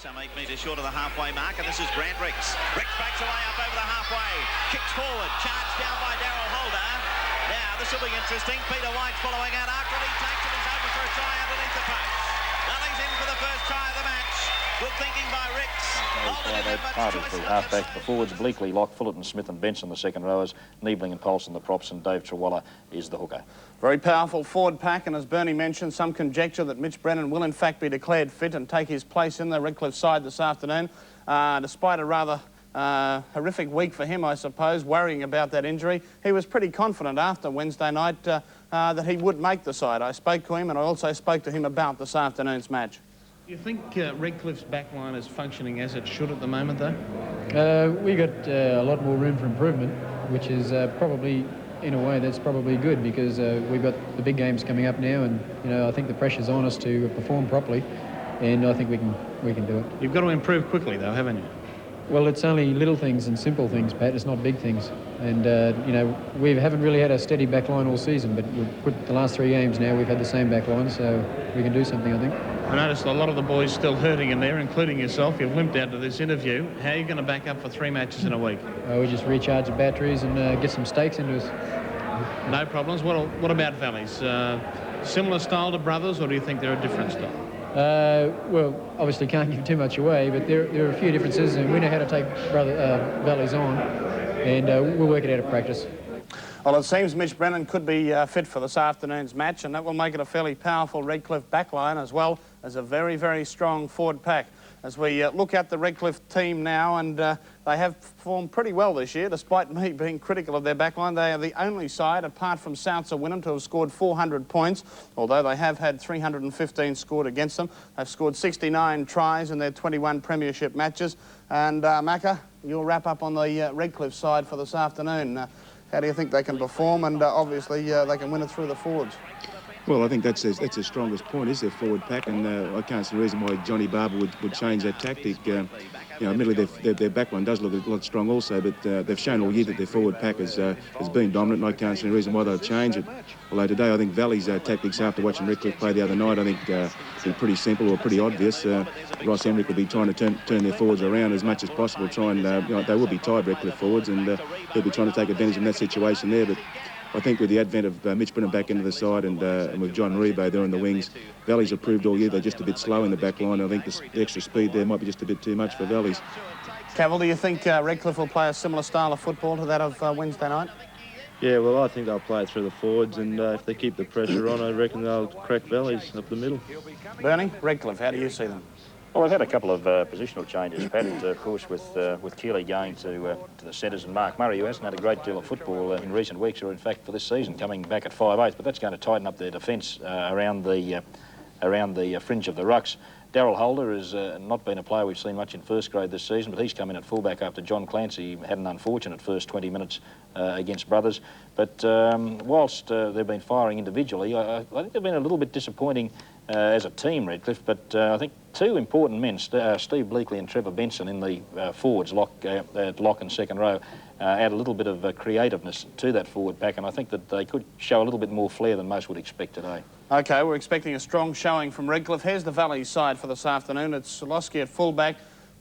Some 8 metres short of the halfway mark, and this is Grant Ricks. Ricks backs away up over the halfway, kicks forward, charged down by Daryl Holder. Now, this will be interesting. Peter White's following out after he takes it. He's open for a try underneath the post. Valley's in for the first try of the match. Good thinking by Ricks. The halfbacks, the forwards, Bleakley, Lock, Fullerton-Smith and Benson, the second rowers, Niebling and Polson, the props, and Dave Trawalla is the hooker. Very powerful forward pack, and as Bernie mentioned, some conjecture that Mitch Brennan will in fact be declared fit and take his place in the Redcliffe side this afternoon, despite a rather horrific week for him, I suppose, worrying about that injury. He was pretty confident after Wednesday night that he would make the side. I spoke to him, and I also spoke to him about this afternoon's match. Do you think Redcliffe's backline is functioning as it should at the moment, though? We got a lot more room for improvement, which is probably, in a way, that's probably good, because we've got the big games coming up now, and I think the pressure's on us to perform properly, and I think we can do it. You've got to improve quickly, though, haven't you? Well, it's only little things and simple things, Pat. It's not big things. And, we haven't really had a steady back line all season, but we've put the last 3 games now, we've had the same back line, so we can do something, I think. I noticed a lot of the boys still hurting in there, including yourself. You've limped out to this interview. How are you going to back up for 3 matches in a week? We just recharge the batteries and get some stakes into us. No problems. What about Valleys? Similar style to Brothers, or do you think they're a different style? Well, obviously can't give too much away, but there are a few differences, and we know how to take Valleys on, and we'll work it out at practice. Well, it seems Mitch Brennan could be fit for this afternoon's match, and that will make it a fairly powerful Redcliffe backline, as well as a very, very strong forward pack. As we look at the Redcliffe team now, and they have performed pretty well this year, despite me being critical of their backline. They are the only side, apart from Souths of Wynnum, to have scored 400 points, although they have had 315 scored against them. They've scored 69 tries in their 21 premiership matches. And Macca, you'll wrap up on the Redcliffe side for this afternoon. How do you think they can perform? And obviously they can win it through the forwards. Well, I think that's their strongest point, is their forward pack, and I can't see a reason why Johnny Barber would change that tactic. Admittedly, their backline does look a lot strong also, but they've shown all year that their forward pack has been dominant, and I can't see any reason why they'll change it. Although today I think Valley's tactics, after watching Redcliffe play the other night, I think been pretty simple or pretty obvious. Ross Henrick will be trying to turn their forwards around as much as possible, they will be tied, Redcliffe forwards, and he'll be trying to take advantage of that situation there. But I think with the advent of Mitch Brennan back into the side and with John Rebo there on the wings, Valley's have proved all year they're just a bit slow in the back line. I think the extra speed there might be just a bit too much for Valleys. Cavill, do you think Redcliffe will play a similar style of football to that of Wednesday night? Yeah, well, I think they'll play it through the forwards, and if they keep the pressure on, I reckon they'll crack Valleys up the middle. Bernie, Redcliffe, how do you see them? Well, we've had a couple of positional changes, Pat, of course, with Keeley going to the centres and Mark Murray, who hasn't had a great deal of football in recent weeks, or in fact for this season, coming back at 5/8, but that's going to tighten up their defence around the fringe of the rucks. Daryl Holder has not been a player we've seen much in first grade this season, but he's come in at fullback after John Clancy had an unfortunate first 20 minutes against Brothers. But whilst they've been firing individually, I think they've been a little bit disappointing as a team, Redcliffe, but I think 2 important men, Steve Bleakley and Trevor Benson in the forwards, lock and second row, add a little bit of creativeness to that forward pack, and I think that they could show a little bit more flair than most would expect today. OK, we're expecting a strong showing from Redcliffe. Here's the Valley side for this afternoon. It's Solosky at fullback,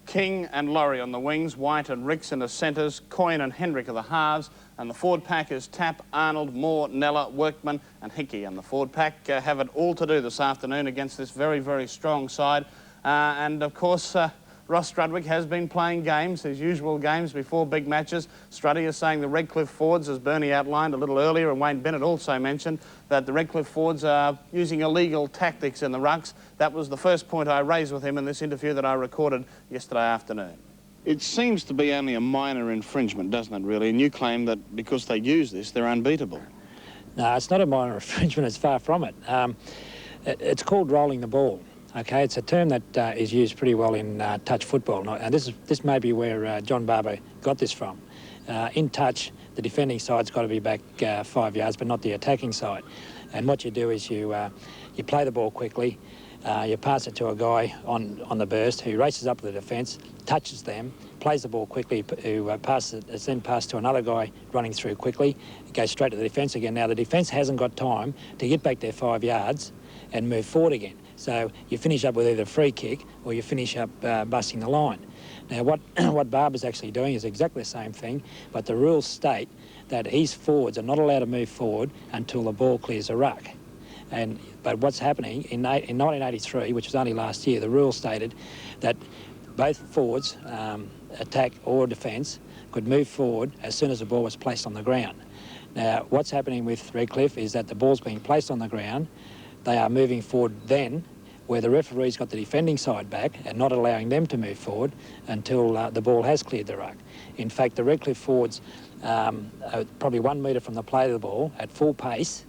King and Laurie on the wings, White and Ricks in the centres, Coyne and Hendrick are the halves, and the forward pack is Tapp, Arnold, Moore, Nella, Workman and Hickey. And the forward pack have it all to do this afternoon against this very, very strong side. And of course, Ross Strudwick has been playing games, his usual games before big matches. Struddy is saying the Redcliffe forwards, as Bernie outlined a little earlier, and Wayne Bennett also mentioned, that the Redcliffe forwards are using illegal tactics in the rucks. That was the first point I raised with him in this interview that I recorded yesterday afternoon. It seems to be only a minor infringement, doesn't it, really? And you claim that because they use this, they're unbeatable. No, it's not a minor infringement, it's far from it. It's called rolling the ball. Okay, it's a term that is used pretty well in touch football, and this may be where John Barber got this from. In touch, the defending side's got to be back 5 yards, but not the attacking side. And what you do is you play the ball quickly, you pass it to a guy on the burst who races up to the defence, touches them, plays the ball quickly, who passes it, it's then passed to another guy running through quickly, it goes straight to the defence again. Now, the defence hasn't got time to get back their 5 yards and move forward again. So you finish up with either a free kick or you finish up busting the line. Now, what Barber's actually doing is exactly the same thing, but the rules state that his forwards are not allowed to move forward until the ball clears the ruck. But what's happening, in 1983, which was only last year, the rules stated that both forwards, attack or defence, could move forward as soon as the ball was placed on the ground. Now, what's happening with Redcliffe is that the ball's being placed on the ground, they are moving forward then, where the referee's got the defending side back and not allowing them to move forward until the ball has cleared the ruck. In fact, the Redcliffe forwards are probably 1 metre from the play of the ball at full pace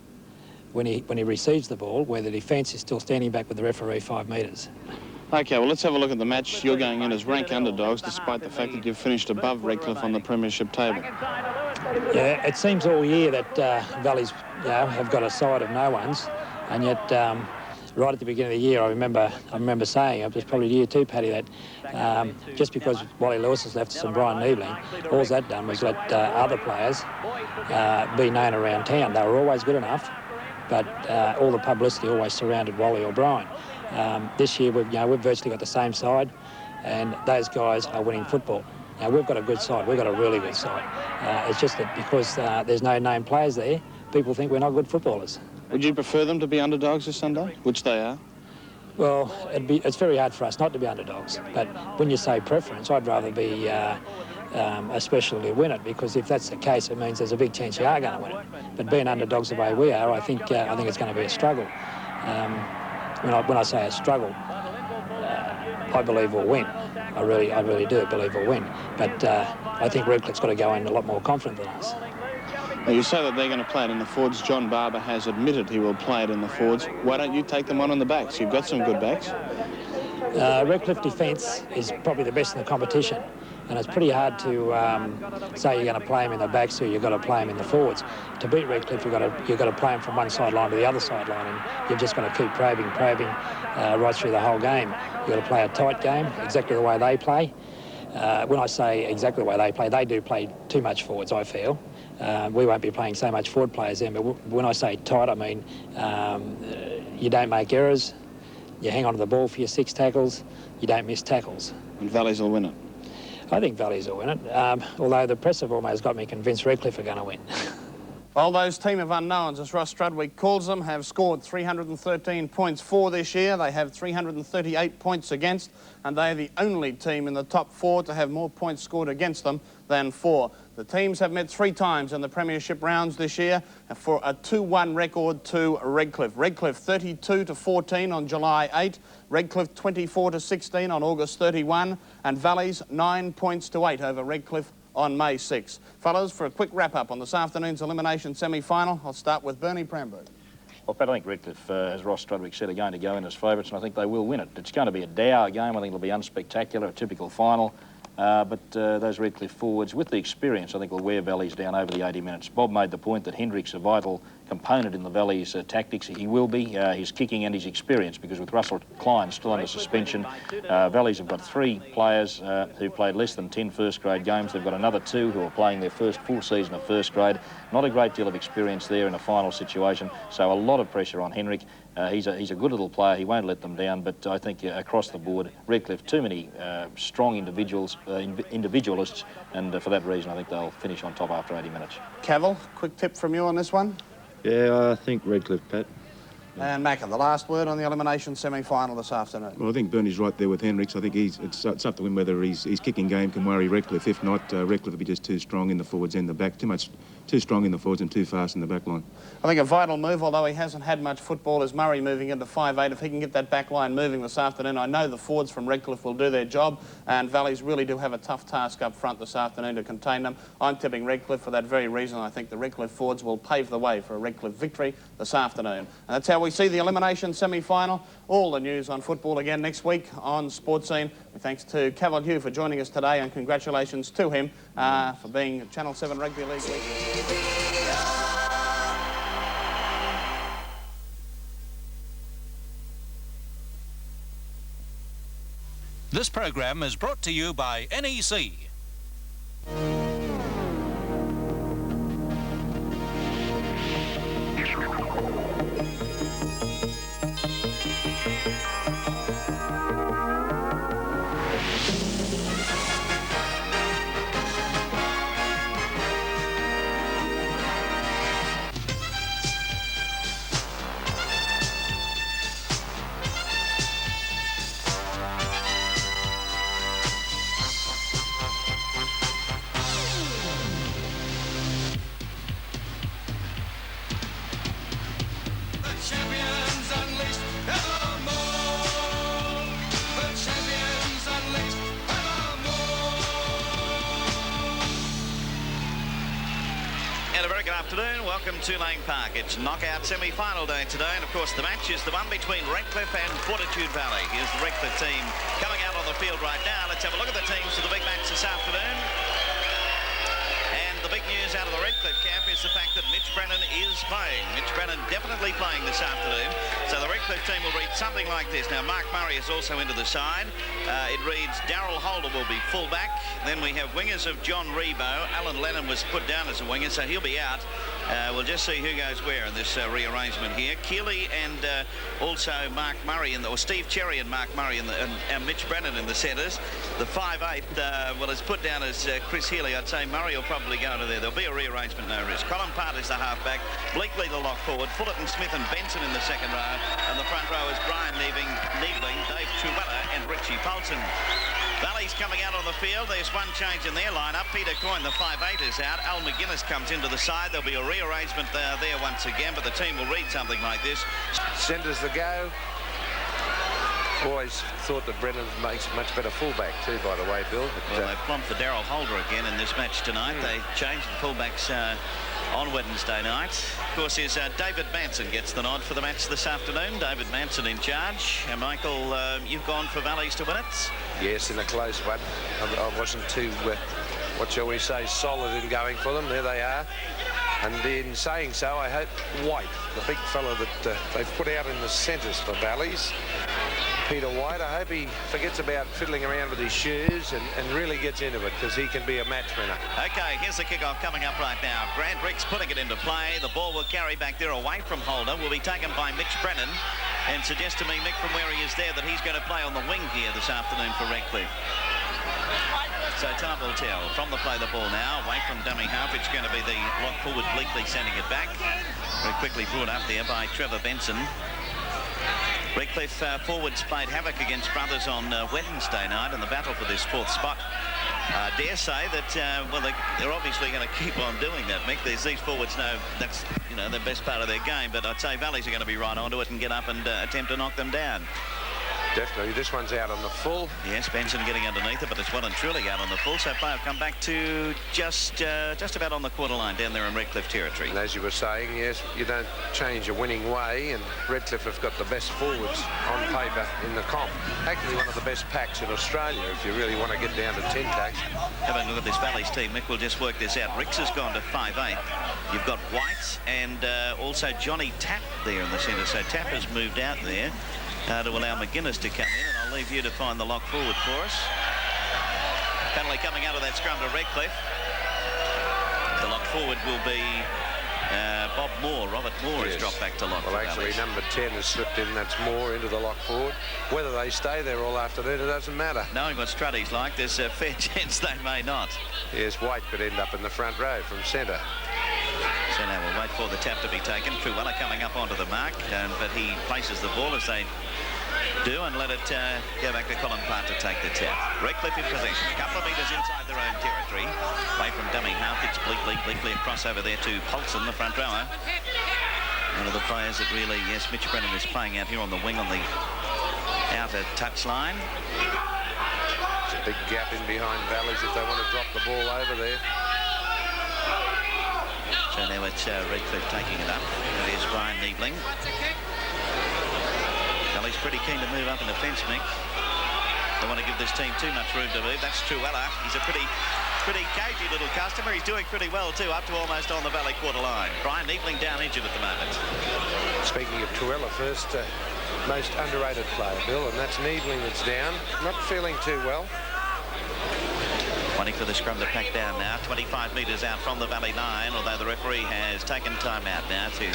when he receives the ball, where the defence is still standing back with the referee 5 metres. OK, well, let's have a look at the match. You're going in as rank underdogs, despite the fact that you've finished above Redcliffe on the premiership table. Yeah, it seems all year that Valleys have got a side of no ones, and yet right at the beginning of the year, I remember saying, it was probably year 2, Paddy, that just because Wally Lewis has left us and Brian Niebling, all that done was let other players be known around town. They were always good enough, but all the publicity always surrounded Wally or Brian. This year, we've virtually got the same side, and those guys are winning football. Now, we've got a good side. We've got a really good side. It's just that because there's no named players there, people think we're not good footballers. Would you prefer them to be underdogs this Sunday, which they are? Well, it's very hard for us not to be underdogs. But when you say preference, I'd rather be especially to win it, because if that's the case, it means there's a big chance you are going to win it. But being underdogs the way we are, I think it's going to be a struggle. When I say a struggle, I believe we'll win. I really do believe we'll win. But I think Redcliffe's got to go in a lot more confident than us. Now, you say that they're going to play it in the forwards. John Barber has admitted he will play it in the forwards. Why don't you take them on the backs? You've got some good backs. Redcliffe defence is probably the best in the competition, and it's pretty hard to say you're going to play him in the backs or you've got to play him in the forwards. To beat Redcliffe, you've got to play him from one sideline to the other sideline, and you've just got to keep probing right through the whole game. You've got to play a tight game, exactly the way they play. When I say exactly the way they do play too much forwards, I feel. We won't be playing so much forward players then, but when I say tight, I mean you don't make errors, you hang on to the ball for your 6 tackles, you don't miss tackles. And Valleys will win it? I think Valleys will win it, although the press have almost got me convinced Redcliffe are going to win. Well, those team of unknowns, as Ross Strudwick calls them, have scored 313 points for this year. They have 338 points against, and they're the only team in the top 4 to have more points scored against them than for. The teams have met 3 times in the premiership rounds this year for a 2-1 record to Redcliffe. Redcliffe 32-14 on July 8, Redcliffe 24-16 on August 31, and Valleys 9 points to 8 over Redcliffe on May 6. Fellas, for a quick wrap-up on this afternoon's elimination semi-final, I'll start with Bernie Pramberg. Well, Pat, I think Redcliffe, as Ross Strudwick said, are going to go in as favourites, and I think they will win it. It's going to be a dour game. I think it'll be unspectacular, a typical final. But those Redcliffe forwards, with the experience, I think will wear Valleys down over the 80 minutes. Bob made the point that Henrick's a vital component in the Valleys' tactics. He will be, his kicking and his experience, because with Russell Klein still under suspension, Valleys have got 3 players who played less than 10 first-grade games. They've got another 2 who are playing their first full season of first grade. Not a great deal of experience there in a final situation, so a lot of pressure on Henrick. He's a good little player. He won't let them down, but I think across the board, Redcliffe, too many strong individualists, and for that reason, I think they'll finish on top after 80 minutes. Cavill, quick tip from you on this one? Yeah, I think Redcliffe, Pat. And Macca, the last word on the elimination semi-final this afternoon. Well, I think Bernie's right there with Henricks. I think it's up to him whether his kicking game can worry Redcliffe. If not, Redcliffe will be just too strong in the forwards and the back. Too strong in the forwards and too fast in the back line. I think a vital move, although he hasn't had much football, is Murray moving into 5'8". If he can get that back line moving this afternoon, I know the forwards from Redcliffe will do their job, and Valleys really do have a tough task up front this afternoon to contain them. I'm tipping Redcliffe for that very reason. I think the Redcliffe forwards will pave the way for a Redcliffe victory this afternoon. And that's how we see the elimination semi-final. All the news on football again next week on Sportscene. Thanks to Cavill Hugh for joining us today, and congratulations to him for being Channel 7 Rugby League. This program is brought to you by NEC. afternoon. Welcome to Lang Park. It's knockout semi-final day today, and of course the match is the one between Redcliffe and Fortitude Valley. Here's the Redcliffe team coming out on the field right now. Let's have a look at the teams for the big match this afternoon. And the big news out of the Redcliffe camp is the fact that Mitch Brennan is playing. Mitch Brennan definitely playing this afternoon. So the Redcliffe team will read something like this. Now, Mark Murray is also into the side. It reads Daryl Holder will be fullback. Then we have wingers of John Rebo. Alan Lennon was put down as a winger, so he'll be out. We'll just see who goes where in this rearrangement here. Keeley and also Mark Murray, or Steve Cherry and Mark Murray and Mitch Brennan in the centres. The 5'8", well, it's put down as Chris Healy. I'd say Murray will probably go into there. There'll be a rearrangement, no risk. Colin Part is the halfback. Bleakley the lock forward. Fullerton-Smith and Benson in the second row. And the front row is Brian Neebling, Dave Truella and Richie Polson. Valley's coming out on the field. There's one change in their lineup. Peter Coyne, the 5'8", is out. Al McGuinness comes into the side. There'll be a rearrangement there once again, but the team will read something like this. Centres the go. Always thought that Brennan makes a much better fullback too, by the way, Bill. But, well, they've plumped for Daryl Holder again in this match tonight. They changed the fullbacks on Wednesday night. Of course, is David Manson gets the nod for the match this afternoon. David Manson in charge. And Michael, you've gone for Valleys to win it? Yes, in a close one. I wasn't too, what shall we say, solid in going for them. There they are. And in saying so, I hope White, the big fella that they've put out in the centres for Valleys, Peter White, I hope he forgets about fiddling around with his shoes and really gets into it, because he can be a match winner. Okay, here's the kickoff coming up right now. Grant Ricks putting it into play. The ball will carry back there away from Holder. Will be taken by Mitch Brennan, and suggest to me, Mick, from where he is there, that he's going to play on the wing here this afternoon for Redcliffe. So time will tell. From the play the ball now, away from dummy half. It's going to be the lock forward, Bleakley sending it back. Very quickly brought up there by Trevor Benson. Redcliffe forwards played havoc against Brothers on Wednesday night in the battle for this fourth spot. I dare say that, well, they're obviously going to keep on doing that, Mick. These forwards know that's, you know, the best part of their game, but I'd say Valleys are going to be right onto it and get up and attempt to knock them down. Definitely. This one's out on the full. Yes, Benson getting underneath it, but it's well and truly out on the full. So play will come back to just about on the quarter line down there in Redcliffe territory. And as you were saying, yes, you don't change a winning way, and Redcliffe have got the best forwards on paper in the comp. Actually, one of the best packs in Australia, if you really want to get down to 10 packs. Having a look at this Valleys team, Mick, we'll just work this out. Ricks has gone to 5'8". You've got White and also Johnny Tapp there in the centre. So Tapp has moved out there to allow McGuinness to come in, and I'll leave you to find the lock forward for us. Penalty coming out of that scrum to Redcliffe. The lock forward will be Bob Moore. Robert Moore has dropped back to lock. Well, actually, number 10 has slipped in. That's Moore into the lock forward. Whether they stay there all afternoon, it doesn't matter. Knowing what Struddy's like, there's a fair chance they may not. Yes, White could end up in the front row from centre. So now we'll wait for the tap to be taken. Truella coming up onto the mark, but he places the ball as they do and let it go back to Colin Part to take the tap. Redcliffe in possession. A couple of metres inside their own territory. Away from dummy half, it's Bleakley across over there to Polson, the front rower. One of the players that really, yes, Mitch Brennan is playing out here on the wing on the outer touchline. It's a big gap in behind Valleys if they want to drop the ball over there. So now it's Redcliffe taking it up. It is Brian Neebling. He's pretty keen to move up in defence, Mick. Don't want to give this team too much room to move. That's Truella. He's a pretty cagey little customer. He's doing pretty well too, up to almost on the Valley quarter line. Brian Neebling down injured at the moment. Speaking of Truella, first most underrated player, Bill, and that's Neebling that's down. Not feeling too well. Waiting for the scrum to pack down now. 25 metres out from the Valley line, although the referee has taken time out now to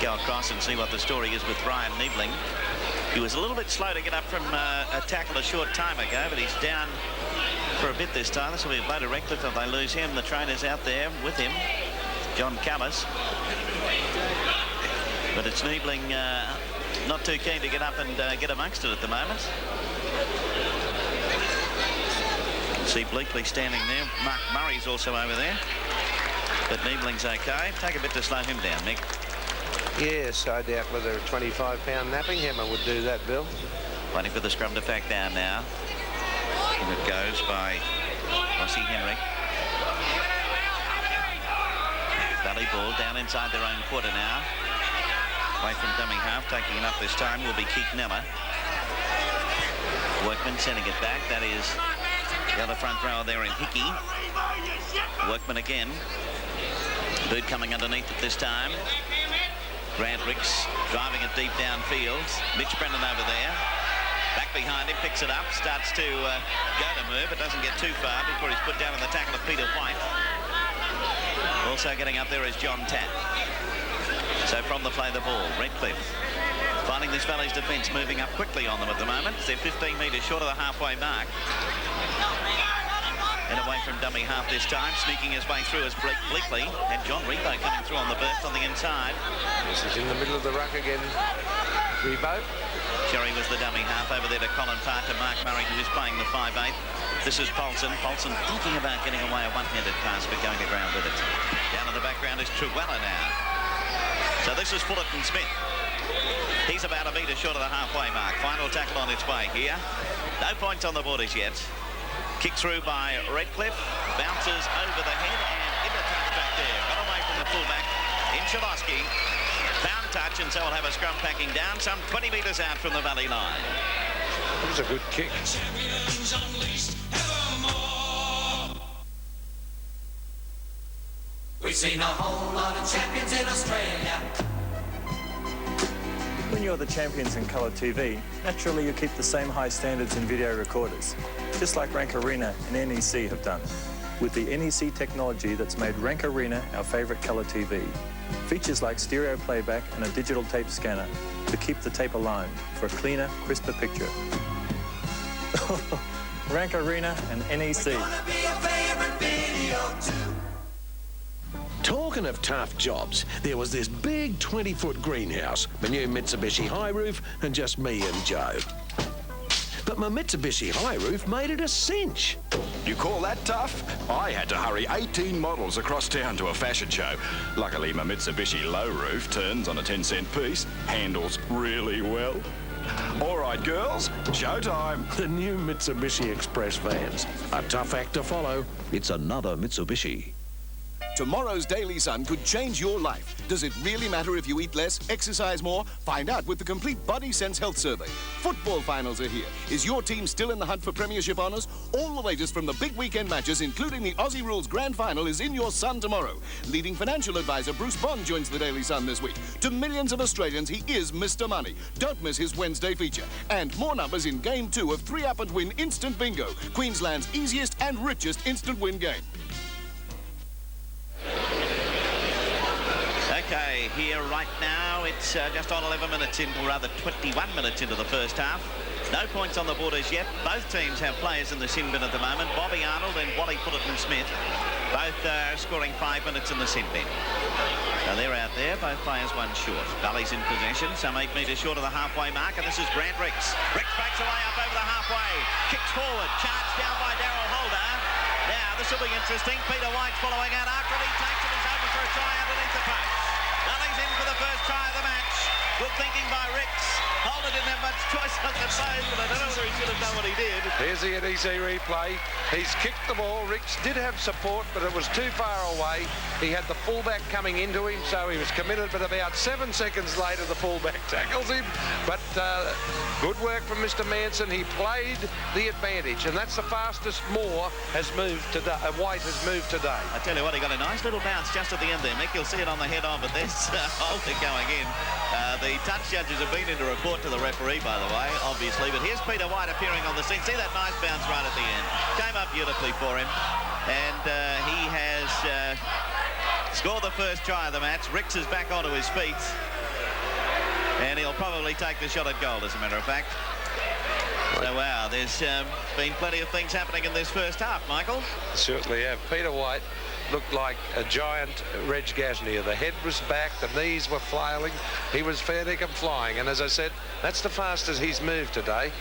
go across and see what the story is with Brian Neebling. He was a little bit slow to get up from a tackle a short time ago, but he's down for a bit this time. This will be a blow to Redcliffe if they lose him. The trainer's out there with him, John Callis. But it's Neebling not too keen to get up and get amongst it at the moment. See Bleakley standing there. Mark Murray's also over there. But Neebling's okay. Take a bit to slow him down, Mick. Yes, I doubt whether a 25-pound napping hammer would do that, Bill. Waiting for the scrum to pack down now. And it goes by Ross Henrick. Valley ball down inside their own quarter now. Away from dummy half, taking it up this time will be Keith Neller. Workman sending it back. That is the other front rower there in Hickey. Workman again. Boot coming underneath it this time. Grant Ricks driving it deep downfield. Mitch Brennan over there. Back behind him, picks it up, starts to go to move, but doesn't get too far before he's put down on the tackle of Peter White. Also getting up there is John Tatt. So from the play the ball, Redcliffe finding this Valley's defence moving up quickly on them at the moment. They're 15 metres short of the halfway mark. And away from dummy half this time, sneaking his way through is Bleakley, and John Rebo coming through on the burst on the inside. This is in the middle of the ruck again, Rebo. Cherry was the dummy half over there to Colin Farr, to Mark Murray, who is playing the 5'8". This is Paulson. Paulson thinking about getting away a one-handed pass, but going to ground with it. Down in the background is Truella now. So this is Fullerton-Smith. He's about a metre short of the halfway mark. Final tackle on its way here. No points on the board as yet. Kick through by Redcliffe. Bounces over the head and into touch back there. Got away from the fullback in Chalosky. Found touch, and so we'll have a scrum packing down some 20 metres out from the Valley line. It was a good kick. We've seen a whole lot of champions in Australia. When you're the champions in colour TV, naturally you keep the same high standards in video recorders, just like Rank Arena and NEC have done, with the NEC technology that's made Rank Arena our favourite colour TV. Features like stereo playback and a digital tape scanner to keep the tape aligned for a cleaner, crisper picture. Rank Arena and NEC. Talking of tough jobs, there was this big 20-foot greenhouse, my new Mitsubishi high roof, and just me and Joe. But my Mitsubishi high roof made it a cinch. You call that tough? I had to hurry 18 models across town to a fashion show. Luckily, my Mitsubishi low roof turns on a 10-cent piece, handles really well. All right, girls, showtime. The new Mitsubishi Express vans. A tough act to follow. It's another Mitsubishi. Tomorrow's Daily Sun could change your life. Does it really matter if you eat less, exercise more? Find out with the complete Body Sense Health Survey. Football finals are here. Is your team still in the hunt for premiership honours? All the latest from the big weekend matches, including the Aussie Rules Grand Final, is in your Sun tomorrow. Leading financial advisor Bruce Bond joins the Daily Sun this week. To millions of Australians, he is Mr. Money. Don't miss his Wednesday feature. And more numbers in Game 2 of 3 Up and Win Instant Bingo, Queensland's easiest and richest instant win game. Okay, here right now, it's just on 11 minutes in, or rather 21 minutes into the first half. No points on the board as yet. Both teams have players in the sin bin at the moment. Bobby Arnold and Wally Fullerton-Smith, both scoring 5 minutes in the sin bin. So they're out there, both players one short. Valley's in possession, some 8 metres short of the halfway mark, and this is Grant Ricks. Ricks breaks away up over the halfway, kicks forward, charged down by Daryl Holder. Now, this will be interesting. Peter White's following out after he takes it. He's open for a try underneath the post. Valley's in for the first try of the match. Good thinking by Ricks. Holder didn't have much choice on the phone, but I don't know whether he should have done what he did. Here's the NEC replay. He's kicked the ball. Ricks did have support, but it was too far away. He had the fullback coming into him, so he was committed, but about 7 seconds later, the fullback tackles him. But good work from Mr. Manson. He played the advantage, and that's the fastest Moore has moved today. White has moved today. I tell you what, he got a nice little bounce just at the end there, Mick. You'll see it on the head of it. There's Holder going in. The touch judges have been in to report to the referee, by the way, obviously. But here's Peter White appearing on the scene. See that nice bounce right at the end. Came up beautifully for him. And he has scored the first try of the match. Ricks is back onto his feet. And he'll probably take the shot at goal, as a matter of fact. So, wow, there's been plenty of things happening in this first half, Michael. Certainly have. Peter White looked like a giant Reg Gasnier. The head was back, the knees were flailing. He was fair dinkum flying. And as I said, that's the fastest he's moved today.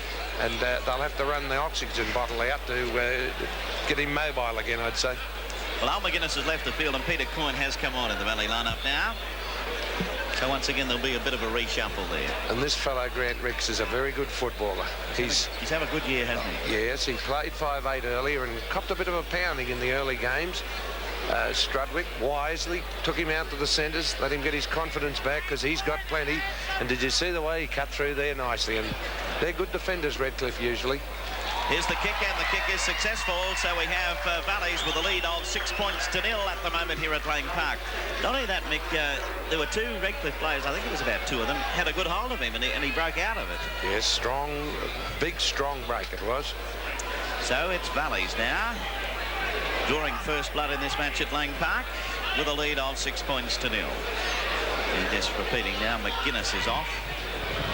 And they'll have to run the oxygen bottle out to get him mobile again, I'd say. Well, Al McGuinness has left the field and Peter Coyne has come on in the Valley lineup now. So once again, there'll be a bit of a reshuffle there. And this fellow, Grant Ricks, is a very good footballer. He's had a good year, hasn't he? Yes, he played 5'8" earlier and copped a bit of a pounding in the early games. Strudwick wisely took him out to the centres, let him get his confidence back because he's got plenty. And did you see the way he cut through there nicely? And they're good defenders, Redcliffe, usually. Here's the kick, and the kick is successful. So we have Valleys with a lead of 6 points to 0 at the moment here at Lang Park. Not only that, Mick, there were two Redcliffe players, I think it was about two of them, had a good hold of him, and he broke out of it. Yes, strong, big, strong break it was. So it's Valleys now, drawing first blood in this match at Lang Park with a lead of 6 points to 0. And just repeating now, McGuinness is off,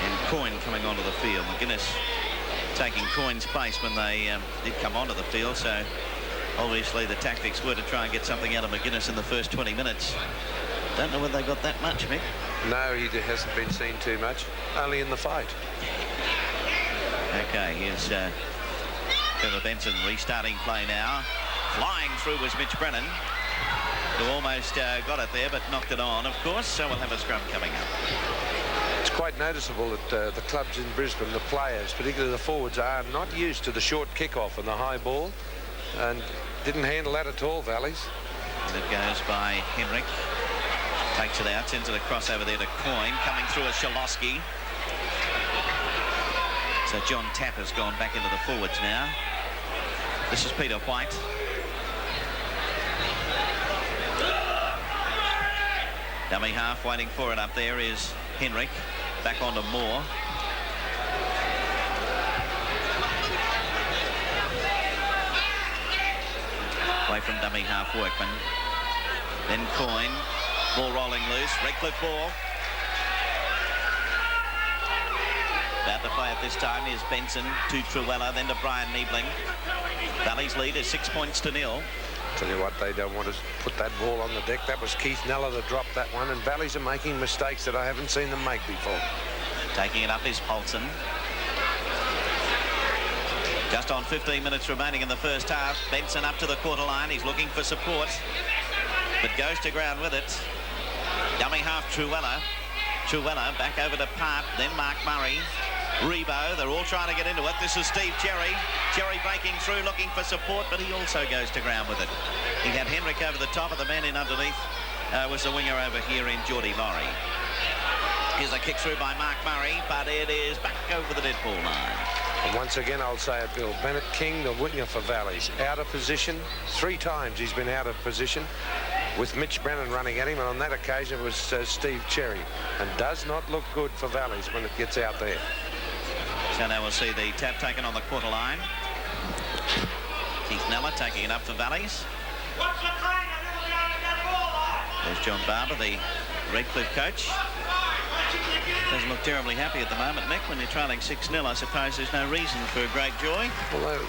and Coyne coming onto the field. McGuinness taking Coyne's place when they did come onto the field, so obviously the tactics were to try and get something out of McGuinness in the first 20 minutes. Don't know whether they got that much, Mick. No, he hasn't been seen too much, only in the fight. Okay, here's Trevor Benson restarting play now. Flying through was Mitch Brennan, who almost got it there but knocked it on, of course, so we'll have a scrum coming up. It's quite noticeable that the clubs in Brisbane, the players, particularly the forwards, are not used to the short kick-off and the high ball, and didn't handle that at all, Valleys. And it goes by Henrick. Takes it out, sends it across over there to Coyne, coming through as Shalosky. So John Tapp has gone back into the forwards now. This is Peter White. Dummy half waiting for it up there is Henrick. Back onto Moore. Away from dummy half Workman. Then Coyne. Ball rolling loose. Redcliffe ball. About to play at this time is Benson to Truella, then to Brian Niebling. Valley's lead is 6 points to 0. Tell you what, they don't want to put that ball on the deck. That was Keith Neller that dropped that one, and Valleys are making mistakes that I haven't seen them make before. Taking it up is Polson. Just on 15 minutes remaining in the first half. Benson up to the quarter line. He's looking for support, but goes to ground with it. Dummy half Truella. Truella back over to Part, then Mark Murray. Rebo, they're all trying to get into it. This is Steve Cherry. Cherry breaking through, looking for support, but he also goes to ground with it. He had Henrick over the top of the man in underneath. Was the winger over here in Geordie Laurie. Here's a kick through by Mark Murray, but it is back over the dead ball line. And once again, I'll say it, Bill. Bennett King, the winger for Valleys, out of position. 3 times he's been out of position with Mitch Brennan running at him, and on that occasion it was Steve Cherry. And does not look good for Valleys when it gets out there. So now we'll see the tap taken on the quarter line. Keith Neller taking it up for Valleys. There's John Barber, the Redcliffe coach. Doesn't look terribly happy at the moment, Mick. When you're trailing 6-0, I suppose there's no reason for great joy. Although,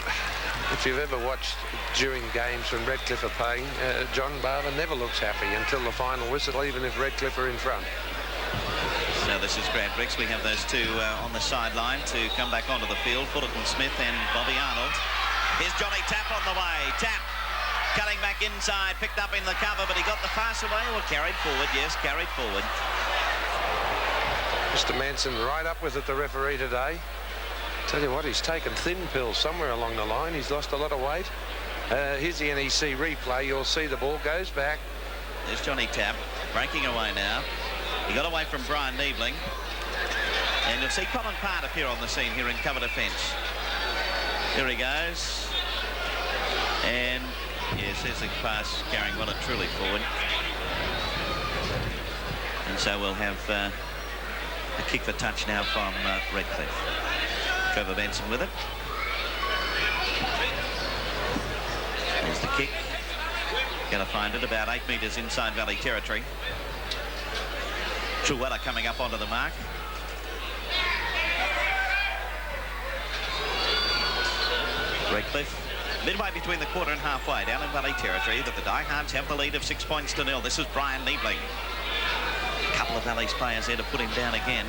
if you've ever watched during games when Redcliffe are playing, John Barber never looks happy until the final whistle, even if Redcliffe are in front. So this is Grant Ricks. We have those two on the sideline to come back onto the field, Fullerton-Smith and Bobby Arnold. Here's Johnny Tapp on the way. Tapp cutting back inside, picked up in the cover, but he got the pass away, or carried forward. Yes, carried forward. Mr. Manson right up with it, the referee today. Tell you what, he's taken thin pills somewhere along the line. He's lost a lot of weight. Here's the NEC replay. You'll see the ball goes back. There's Johnny Tapp breaking away now. He got away from Brian Niebling. And you'll see Colin Part appear on the scene here in cover defence. Here he goes. And yes, there's the pass carrying well and truly forward. And so we'll have a kick for touch now from Redcliffe. Trevor Benson with it. There's the kick. Going to find it about 8 metres inside Valley territory. Truella coming up onto the mark. Redcliffe midway between the quarter and halfway down in Valley territory, but the Diehards have the lead of 6 points to 0. This is Brian Niebling. A couple of Valley's players there to put him down again.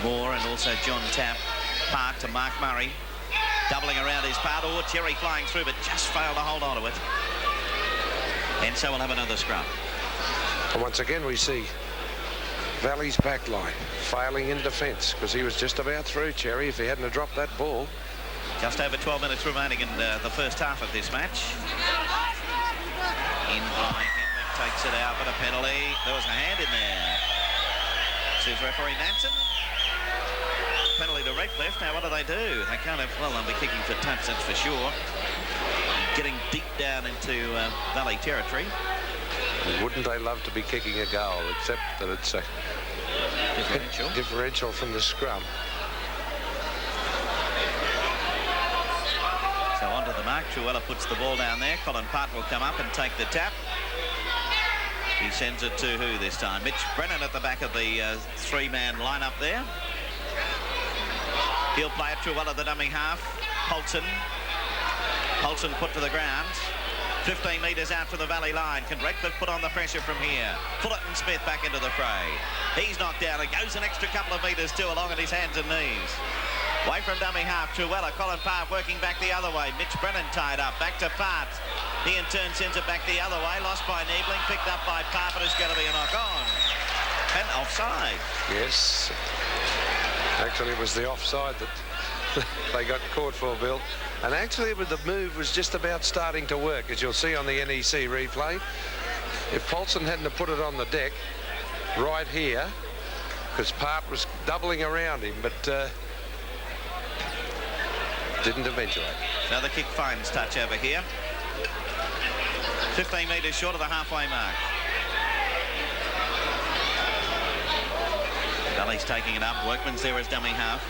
Moore and also John Tapp. Park to Mark Murray. Doubling around his part. Oh, Cherry flying through, but just failed to hold on to it. And so we'll have another scrum. And once again, we see Valley's back line failing in defence because he was just about through, Cherry, if he hadn't have dropped that ball. Just over 12 minutes remaining in the first half of this match. In by Henrick, takes it out, but a penalty. There was a hand in there. Says referee Nansen. Penalty to Redcliffe. Now, what do? They can't have... Well, they'll be kicking for touch, that's for sure. Getting deep down into Valley territory. Wouldn't they love to be kicking a goal, except that it's a differential from the scrum. So onto the mark. Truella puts the ball down there. Colin Part will come up and take the tap. He sends it to who this time? Mitch Brennan at the back of the three-man lineup there. He'll play it. Truella the dummy half. Polson put to the ground. 15 metres out from the Valley line. Can Redcliffe put on the pressure from here? Fullerton-Smith back into the fray. He's knocked out. It goes an extra couple of metres too along at his hands and knees. Away from dummy half, Truella. Colin Part working back the other way. Mitch Brennan tied up. Back to Part. He in turn sends it back the other way. Lost by Niebling. Picked up by Part, but it's going to be a knock-on. And offside. Yes. Actually, it was the offside that they got caught for, Bill. And actually, the move was just about starting to work, as you'll see on the NEC replay. If Polson hadn't have put it on the deck right here, because Part was doubling around him, but didn't eventuate. Another kick finds touch over here. 15 metres short of the halfway mark. Valley's taking it up. Workman's there as dummy half.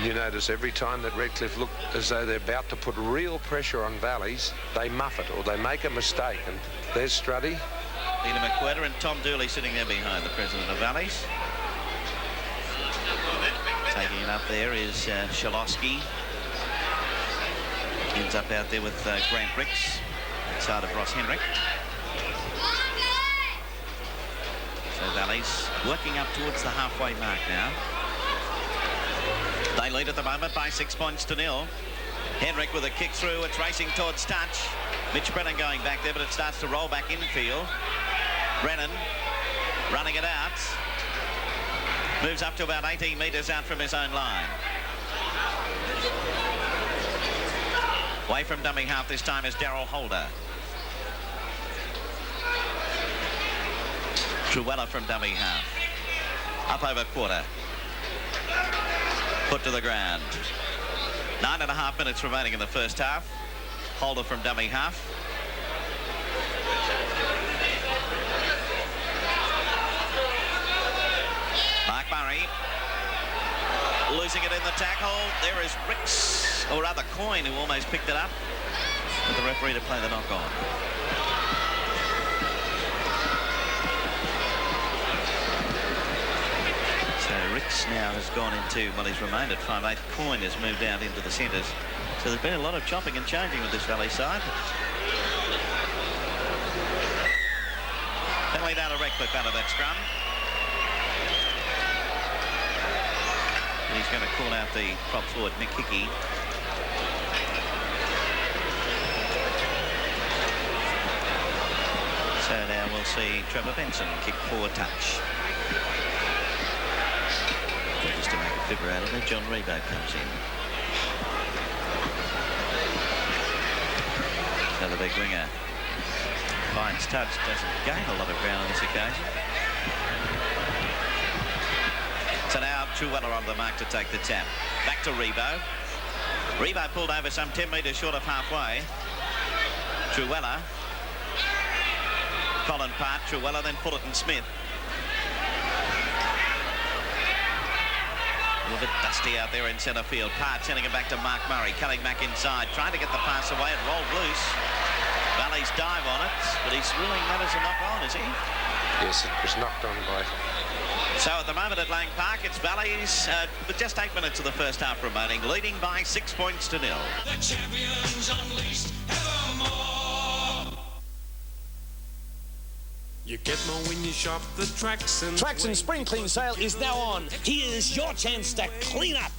You notice every time that Redcliffe look as though they're about to put real pressure on Valleys, they muff it or they make a mistake. And there's Struddy. Peter McWhirter and Tom Dooley sitting there behind the president of Valleys. Taking it up there is Shalosky. Ends up out there with Grant Ricks inside of Ross Henrick. So Valleys working up towards the halfway mark now. They lead at the moment by 6 points to 0. Henrick with a kick through. It's racing towards touch. Mitch Brennan going back there, but it starts to roll back infield. Brennan running it out. Moves up to about 18 metres out from his own line. Away from dummy half this time is Darryl Holder. Truella from dummy half. Up over quarter. Put to the ground. 9.5 minutes remaining in the first half. Holder from dummy half. Mark Murray losing it in the tackle. There is Ricks, or rather Coyne, who almost picked it up. With the referee to play the knock-on. Ricks now has gone into, well, he's remained at 5'8". Coyne has moved out into the centres. So there's been a lot of chopping and changing with this Valley side. Penalty down to Redcliffe out of that scrum. And he's going to call out the prop forward, Mick Hickey. So now we'll see Trevor Benson kick for touch. Just to make a figure out of it, John Rebo comes in. So the big winger finds touch, doesn't gain a lot of ground on this occasion. So now Truella on the mark to take the tap. Back to Rebo. Rebo pulled over some 10 metres short of halfway. Truella. Colin Part, Truella, then Fullerton-Smith. A little bit dusty out there in centre field. Part sending it back to Mark Murray, cutting back inside, trying to get the pass away. It rolled loose. Valley's dive on it, but he's ruling that as a knock-on, is he? Yes, it was knocked on by... So at the moment at Lang Park, it's Valleys with just 8 minutes of the first half remaining, leading by 6 points to 0. The champions unleashed evermore. You get more when you shop the Traxon. Traxon Spring Clean sale is now on. Here's your chance to clean up.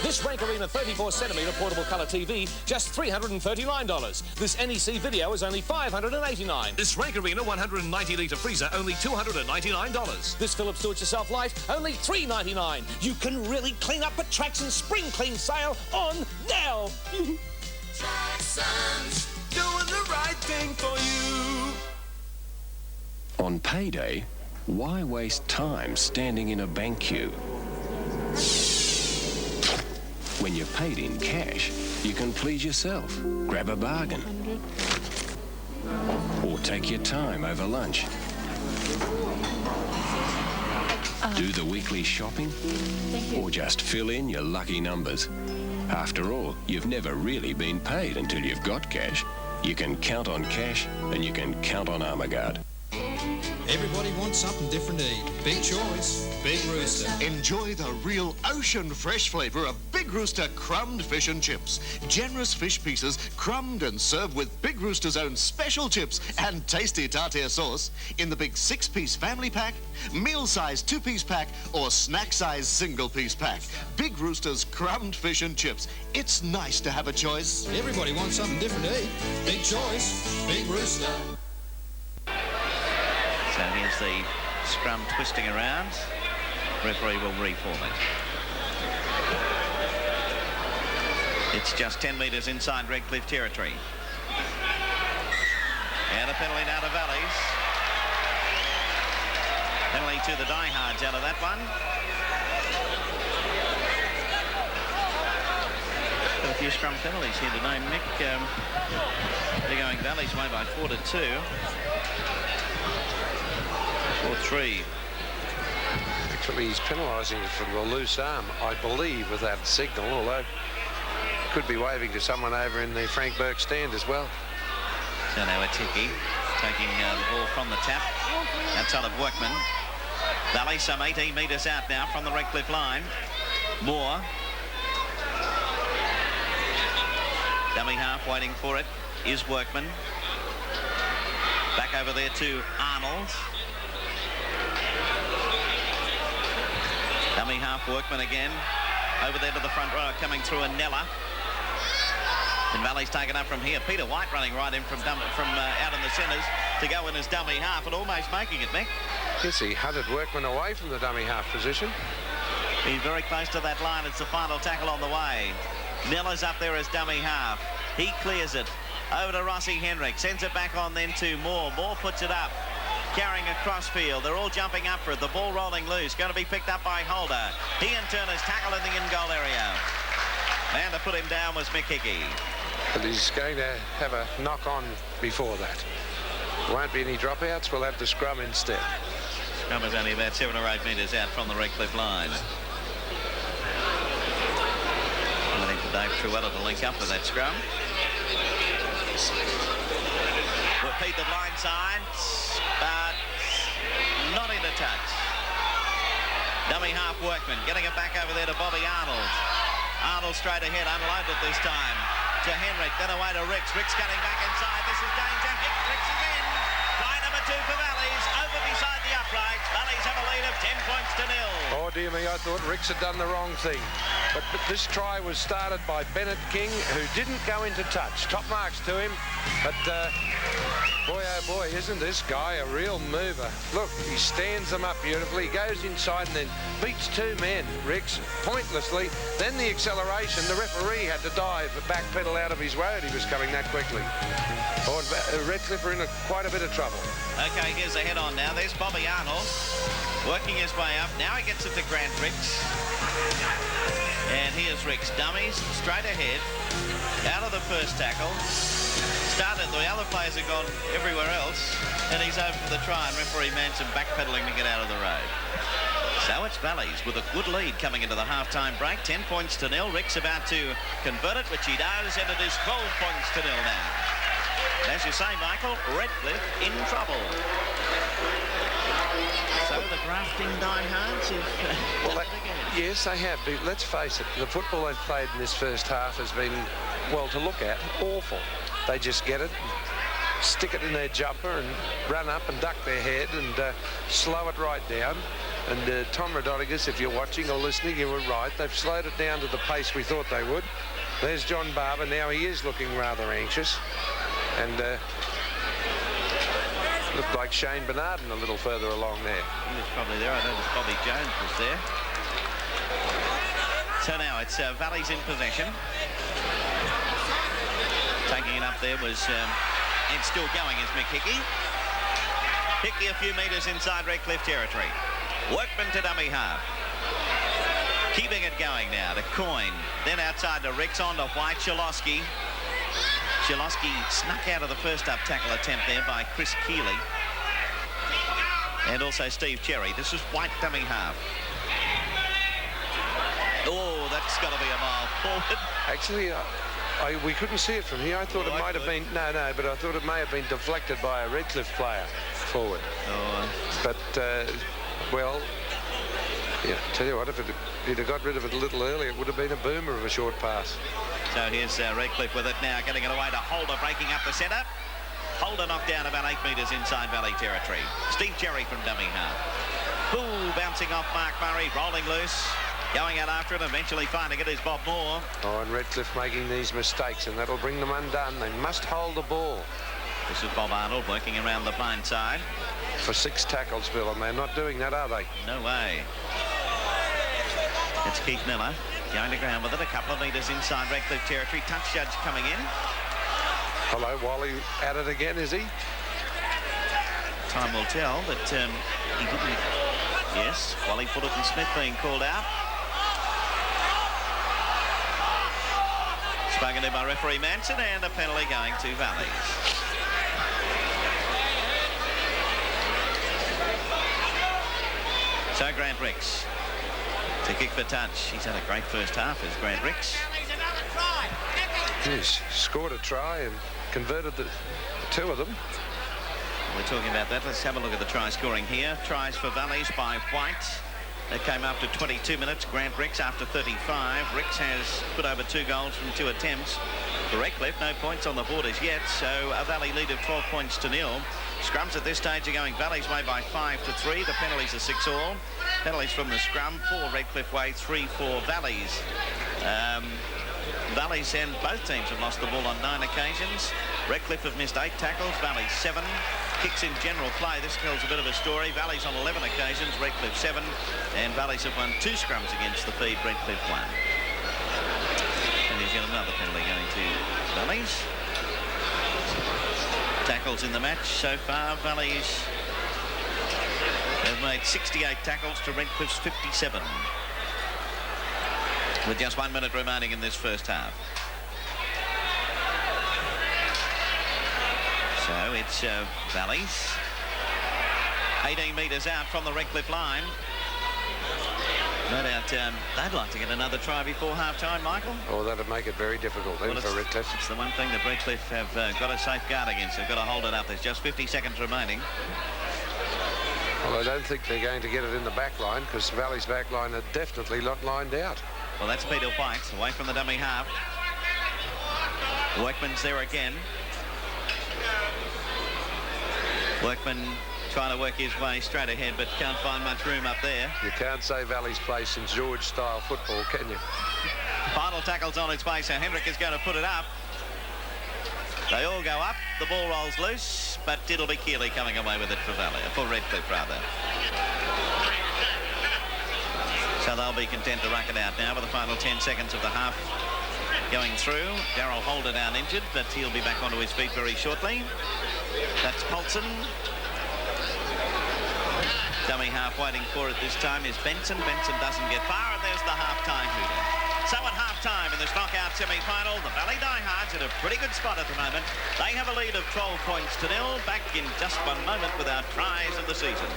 This Rank Arena 34cm portable colour TV, just $339. This NEC video is only $589. This Rank Arena 190-litre freezer, only $299. This Philips Do-It-Yourself light, only $399. You can really clean up a Traxon Spring Clean sale on now. Traxon's doing the right thing for you. On payday, why waste time standing in a bank queue? When you're paid in cash, you can please yourself, grab a bargain, or take your time over lunch. Do the weekly shopping, or just fill in your lucky numbers. After all, you've never really been paid until you've got cash. You can count on cash, and you can count on Armaguard. Everybody wants something different to eat. Big choice, Big Rooster. Enjoy the real ocean fresh flavour of Big Rooster crumbed fish and chips. Generous fish pieces crumbed and served with Big Rooster's own special chips and tasty tartare sauce in the big 6-piece family pack, meal-size 2-piece pack or snack-size single-piece pack. Big Rooster's crumbed fish and chips. It's nice to have a choice. Everybody wants something different to eat. Big choice, Big Rooster. So here's the scrum twisting around. Referee will reform it. It's just 10 metres inside Redcliffe territory. And a penalty now to Valleys. Penalty to the Diehards out of that one. Got a few scrum penalties here today, Mick. They're going Valleys way by 4-2. 4-3. Actually, he's penalising it from the loose arm, I believe, with that signal, although could be waving to someone over in the Frank Burke stand as well. So now Atiki taking the ball from the tap outside of Workman. Valley some 18 metres out now from the Redcliffe line. Moore. Dummy half waiting for it is Workman. Back over there to Arnold. Dummy half Workman again. Over there to the front row, coming through Anella. And Valley's taken up from here. Peter White running right in from out in the centres to go in as dummy half and almost making it, Mick. Yes, he hunted Workman away from the dummy half position. He's very close to that line. It's the final tackle on the way. Nella's up there as dummy half. He clears it. Over to Ross Henrick. Sends it back on then to Moore. Moore puts it up. Carrying across field. They're all jumping up for it. The ball rolling loose. Going to be picked up by Holder. He and Turner's tackle in the in-goal area. And to put him down was Mick Hickey. But he's going to have a knock-on before that. Won't be any dropouts. We'll have the scrum instead. Scrum is only about 7 or 8 metres out from the Redcliffe line. Waiting for Dave Truella to link up with that scrum. Repeat the blind side, but not into touch. Dummy half Workman getting it back over there to Bobby Arnold. Arnold straight ahead, unloaded this time to Henrick, then away to Ricks. Ricks cutting back inside. This is danger. Ricks is in. Try number 2 for Valleys. Over beside the uprights. Valleys have a lead of 10 points to 0. Oh, dear me, I thought Ricks had done the wrong thing. But this try was started by Bennett King, who didn't go into touch. Top marks to him. But, boy, oh, boy, isn't this guy a real mover? Look, he stands them up beautifully. He goes inside and then beats 2 men, Ricks, pointlessly. Then the acceleration. The referee had to dive, the back pedal out of his road. He was coming that quickly. Oh, and Redcliffe are in quite a bit of trouble. Okay, here's the head-on now. There's Bobby Arnold working his way up. Now he gets it to Grant Ricks. And here's Ricks. Dummies straight ahead. Out of the first tackle. Started, the other players have gone everywhere else. And he's over for the try. And referee Manson backpedaling to get out of the road. So it's Valleys with a good lead coming into the half-time break. 10 points to 0. Ricks about to convert it, which he does. And it is 12 points to 0 now. As you say, Michael, Redcliffe in trouble. So the grafting diehards have done it again. Yes, they have. But let's face it, the football they've played in this first half has been, well, to look at, awful. They just get it, stick it in their jumper and run up and duck their head and slow it right down. And Tom Rodonigus, if you're watching or listening, you were right. They've slowed it down to the pace we thought they would. There's John Barber. Now he is looking rather anxious. And looked like Shane Bernardin a little further along there. He was probably there. I noticed Bobby Jones was there. So now it's Valleys in possession. Taking it up there was, and still going is Mick Hickey. Hickey a few metres inside Redcliffe territory. Workman to dummy half. Keeping it going now to Coyne. Then outside to Ricks, on to White. Shalosky. Shalosky snuck out of the first up tackle attempt there by Chris Keeley. And also Steve Cherry. This is White dummy half. Oh, that's got to be a mile forward. Actually, we couldn't see it from here. I thought it might have been... No, but I thought it may have been deflected by a Redcliffe player forward. Oh. But, well, yeah, tell you what, if he'd have got rid of it a little earlier, it would have been a boomer of a short pass. So here's Redcliffe with it now, getting it away to Holder, breaking up the centre. Holder knocked down about 8 metres inside Valley territory. Steve Cherry from dummy half. Ooh, bouncing off Mark Murray, rolling loose. Going out after it, eventually finding it is Bob Moore. Oh, and Redcliffe making these mistakes, and that'll bring them undone. They must hold the ball. This is Bob Arnold working around the blind side. For 6 tackles, Bill, and they're not doing that, are they? No way. It's Keith Miller going to ground with it, a couple of metres inside Redcliffe territory. Touch judge coming in. Hello, Wally at it again, is he? Time will tell, but he didn't. Yes, Wally Fullerton-Smith being called out. Spoken to by referee Manson, and a penalty going to Valleys. So Grant Ricks to kick for touch. He's had a great first half as Grant Ricks. He's scored a try and converted the 2 of them. We're talking about that. Let's have a look at the try scoring here. Tries for Valleys by White. That came after 22 minutes. Grant Ricks after 35. Ricks has put over 2 goals from 2 attempts. For Redcliffe, no points on the board as yet, so a Valley lead of 12 points to 0. Scrums at this stage are going Valley's way by 5-3. The penalties are 6-all. Penalties from the scrum, 4 Redcliffe way, 3 for Valleys. Valleys and both teams have lost the ball on 9 occasions. Redcliffe have missed 8 tackles, Valleys 7. Kicks in general play, this tells a bit of a story. Valleys on 11 occasions, Redcliffe 7. And Valleys have won 2 scrums against the feed, Redcliffe 1. And here's got another penalty going to Valleys. Tackles in the match so far, Valleys have made 68 tackles to Redcliffe's 57. With just 1 minute remaining in this first half. So it's Valleys. 18 metres out from the Redcliffe line. No doubt they'd like to get another try before half-time, Michael. Oh, that'd make it very difficult then for Redcliffe. It's the one thing that Redcliffe have got to safeguard against. They've got to hold it up. There's just 50 seconds remaining. Well, I don't think they're going to get it in the back line because Valley's back line are definitely not lined out. Well, that's Peter White away from the dummy half. Workman's there again. Workman trying to work his way straight ahead, but can't find much room up there. You can't say Valley's play St George-style football, can you? Final tackle's on its way, so Henrick is going to put it up. They all go up. The ball rolls loose, but it'll be Keeley coming away with it for Redcliffe, rather. So they'll be content to ruck it out now with the final 10 seconds of the half going through. Darryl Holder down injured, but he'll be back onto his feet very shortly. That's Polson. Dummy half waiting for it this time is Benson. Benson doesn't get far, and there's the half-time hooter. So at half-time in this knockout semi-final, the Valley Diehards in a pretty good spot at the moment. They have a lead of 12 points to 0. Back in just 1 moment with our prize of the season.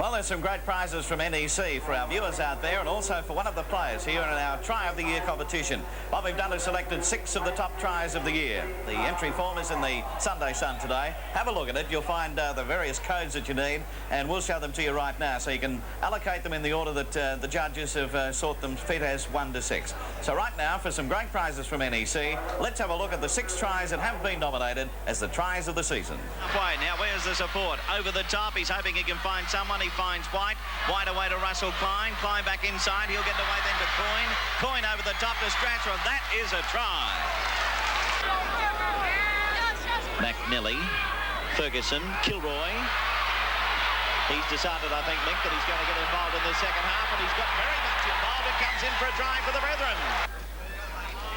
Well, there's some great prizes from NEC for our viewers out there, and also for one of the players here in our Try of the Year competition. What we've done is selected 6 of the top tries of the year. The entry form is in the Sunday Sun today. Have a look at it. You'll find the various codes that you need, and we'll show them to you right now, so you can allocate them in the order that the judges have sought them fit as 1 to 6. So right now, for some great prizes from NEC, let's have a look at the 6 tries that have been nominated as the tries of the season. Halfway, now where's the support? Over the top, he's hoping he can find someone. He finds White. White away to Russell Klein. Klein back inside. He'll get away then to Coyne. Coyne over the top to Strasser, and that is a try. McNally, Ferguson, Kilroy. He's decided, I think, Mick, that he's going to get involved in the second half, and he's got very much involved and comes in for a try for the Brethren.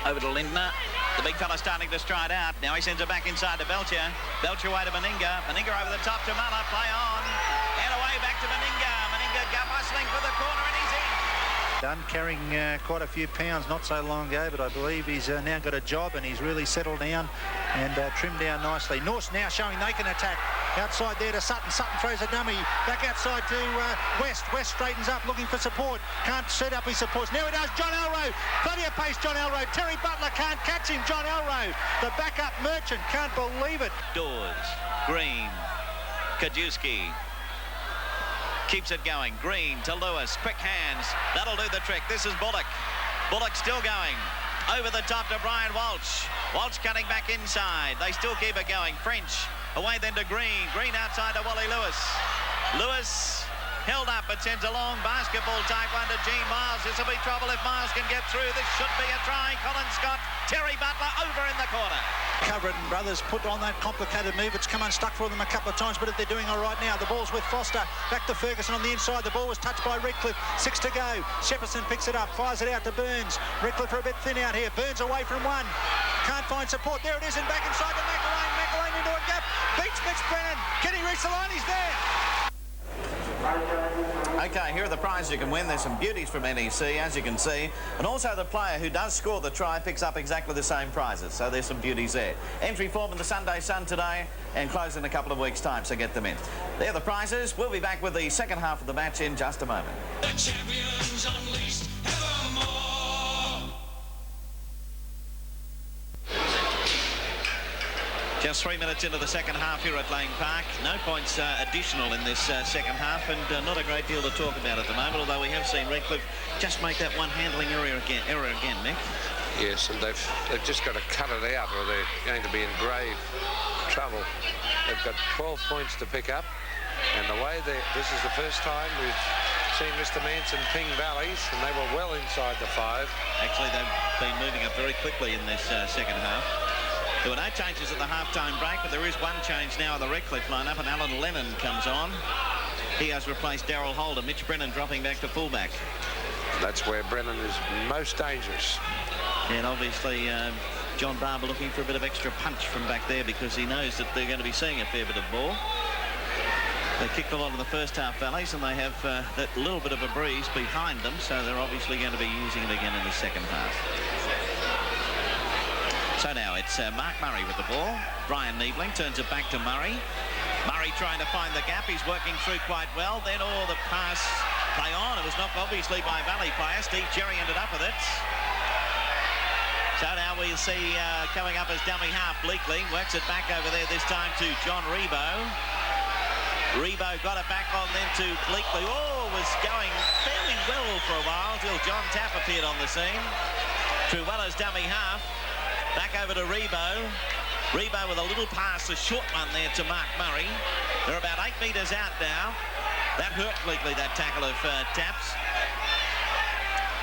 Over to Lindner. The big fella starting to stride out. Now he sends it back inside to Belcher. Belcher away to Meninga. Meninga over the top to Muller. Play on. And away back to Meninga. Meninga hustling for the corner and he's in. Done carrying quite a few pounds not so long ago, but I believe he's now got a job and he's really settled down and trimmed down nicely. Norse now showing they can attack. Outside there to Sutton. Sutton throws a dummy. Back outside to West. West straightens up looking for support. Can't set up his supports. Now he does. John Elrow. Plenty of pace, John Elrow. Terry Butler can't catch him. John Elrow. The backup Merchant can't believe it. Dawes. Green. Kajewski. Keeps it going. Green to Lewis. Quick hands. That'll do the trick. This is Bullock. Bullock still going. Over the top to Brian Walsh. Walsh cutting back inside. They still keep it going. French. Away then to Green. Green outside to Wally Lewis. Lewis held up but sends a long basketball type one to Gene Miles. This will be trouble if Miles can get through. This should be a try. Colin Scott. Terry Butler over in the corner. Cover it and Brothers put on that complicated move. It's come unstuck for them a couple of times, but they're doing all right now. The ball's with Foster. Back to Ferguson on the inside. The ball was touched by Redcliffe. 6 to go. Shepperson picks it up. Fires it out to Burns. Redcliffe are a bit thin out here. Burns away from one. Can't find support. There it is and back inside to McElwain. McElwain into a gap. Beats Mitch Brennan. Can he reach the line? He's there. Okay, here are the prizes you can win. There's some beauties from NEC, as you can see. And also the player who does score the try picks up exactly the same prizes. So there's some beauties there. Entry form in the Sunday Sun today and close in a couple of weeks' time, so get them in. They're the prizes. We'll be back with the second half of the match in just a moment. The champions unleashed evermore. Just 3 minutes into the second half here at Lang Park. No points additional in this second half, and not a great deal to talk about at the moment, although we have seen Redcliffe just make that one handling error again, Mick. Yes, and they've just got to cut it out or they're going to be in grave trouble. They've got 12 points to pick up, and the way this is the first time we've seen Mr. Manson ping Valleys, and they were well inside the 5. Actually, they've been moving up very quickly in this second half. There were no changes at the half-time break, but there is one change now in the Redcliffe lineup, and Alan Lennon comes on. He has replaced Daryl Holder. Mitch Brennan dropping back to fullback. That's where Brennan is most dangerous. And obviously, John Barber looking for a bit of extra punch from back there because he knows that they're going to be seeing a fair bit of ball. They kicked a lot in the first half, Valleys, and they have that little bit of a breeze behind them, so they're obviously going to be using it again in the second half. So now it's Mark Murray with the ball. Brian Niebling turns it back to Murray. Murray trying to find the gap. He's working through quite well. Then the pass play on. It was knocked obviously by Valley player. Steve Jerry ended up with it. So now we'll see coming up as dummy half Bleakley. Works it back over there this time to John Rebo. Rebo got it back on then to Bleakley. Oh, was going fairly well for a while till John Tapp appeared on the scene. Truella's dummy half. Back over to Rebo. Rebo with a little pass, a short one there to Mark Murray. They're about 8 metres out now. That hurt Bleakley, that tackle of Taps.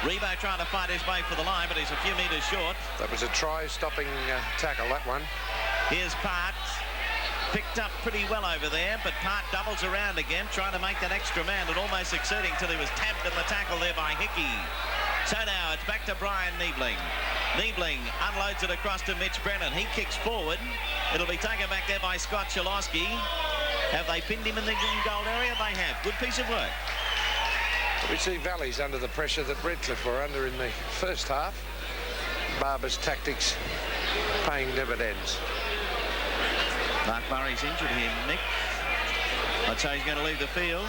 Rebo trying to fight his way for the line, but he's a few metres short. That was a try-stopping tackle, that one. Here's Part. Picked up pretty well over there, but Part doubles around again, trying to make that extra man and almost succeeding till he was tapped in the tackle there by Hickey. So now it's back to Brian Niebling. Niebling unloads it across to Mitch Brennan. He kicks forward. It'll be taken back there by Scott Chalosky. Have they pinned him in the goal area? They have. Good piece of work. We see Valleys under the pressure that Redcliffe were under in the first half. Barber's tactics paying dividends. Mark Murray's injured here, Mick. I'd say he's going to leave the field.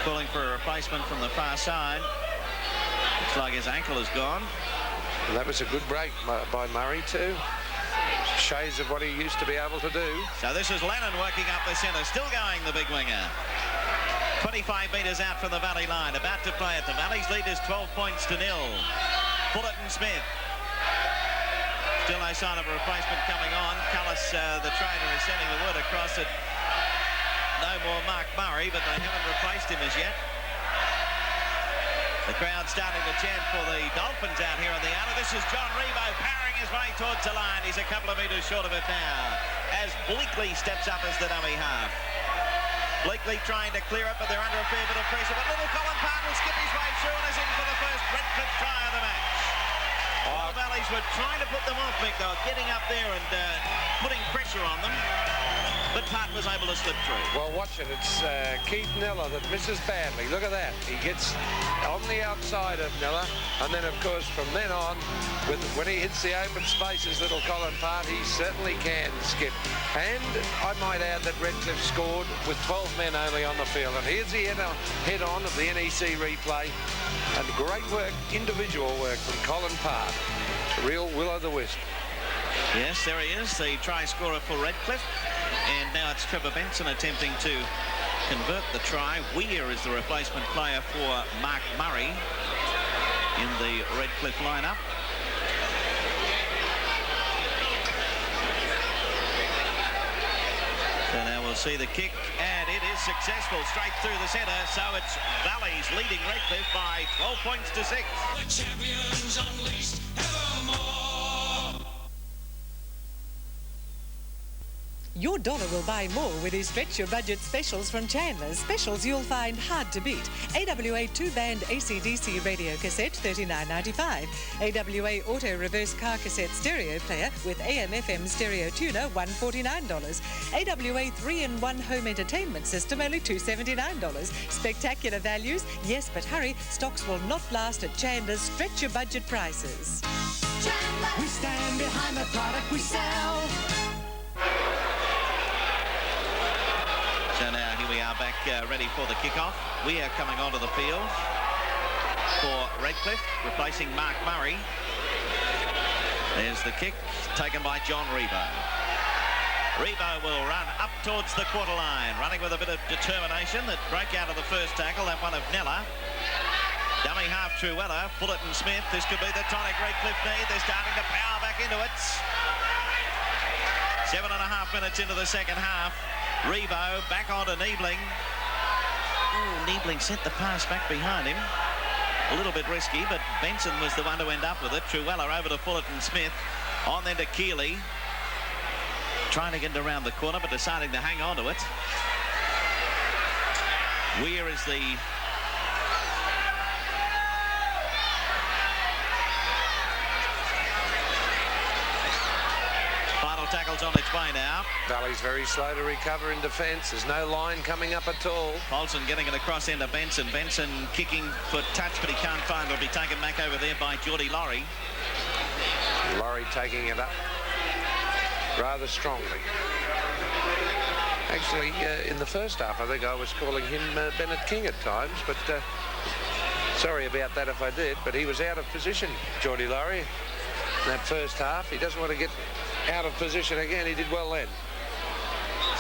Calling for a replacement from the far side. Looks like his ankle is gone. And that was a good break by Murray too. Shades of what he used to be able to do. So this is Lennon working up the centre, still going, the big winger. 25 metres out from the Valley line, about to play it. The Valley's lead is 12 points to 0. Fullerton-Smith. Still no sign of a replacement coming on. Cullis, the trainer, is sending the word across it. No more Mark Murray, but they haven't replaced him as yet. The crowd starting to chant for the Dolphins out here on the outer. This is John Rebo powering his way towards the line. He's a couple of metres short of it now as Bleakley steps up as the dummy half. Bleakley trying to clear it, but they're under a fair bit of pressure. But little Colin Park will skip his way through and is in for the first Redcliffe try of the match. All Valleys were trying to put them off, Mick. They were getting up there and putting pressure on them. But Part was able to slip through. Well, watch it. It's Keith Nella that misses badly. Look at that. He gets on the outside of Nella. And then, of course, from then on, when he hits the open spaces, little Colin Part, he certainly can skip. And I might add that Redcliffe scored with 12 men only on the field. And here's the head-on of the NEC replay. And great work, individual work from Colin Part. Real will-o'-the-wisp. Yes, there he is, the try scorer for Redcliffe. And now it's Trevor Benson attempting to convert the try. Weir is the replacement player for Mark Murray in the Redcliffe lineup. So now we'll see the kick, and it is successful straight through the centre. So it's Valleys leading Redcliffe by 12 points to 6. The champions unleashed evermore. Your dollar will buy more with his Stretch Your Budget specials from Chandler's. Specials you'll find hard to beat. AWA 2-band AC/DC radio cassette, $39.95. AWA auto reverse car cassette stereo player with AM/FM stereo tuner, $149. AWA 3-in-1 home entertainment system, only $279. Spectacular values, yes, but hurry, stocks will not last at Chandler's Stretch Your Budget prices. Chandler. We stand behind the product we sell. So now here we are back ready for the kickoff. We are coming onto the field for Redcliffe, replacing Mark Murray. There's the kick taken by John Rebo. Rebo will run up towards the quarter line, running with a bit of determination. That broke out of the first tackle, that one of Nella. Dummy half Truella, Fullerton-Smith. This could be the tonic Redcliffe need. They're starting to power back into it. 7.5 minutes into the second half. Rebo back onto Niebling. Ooh, Niebling sent the pass back behind him. A little bit risky, but Benson was the one to end up with it. Truella over to Fullerton-Smith. On then to Keeley. Trying to get it around the corner, but deciding to hang on to it. Weir is the... tackles on its way now. Valley's very slow to recover in defence. There's no line coming up at all. Bolton getting it across into Benson. Benson kicking for touch, but he can't find. It'll be taken back over there by Geordie Laurie. Laurie taking it up rather strongly. Actually, in the first half, I think I was calling him Bennett King at times, but sorry about that if I did, but he was out of position, Geordie Laurie, in that first half. He doesn't want to get out of position again. He did well then.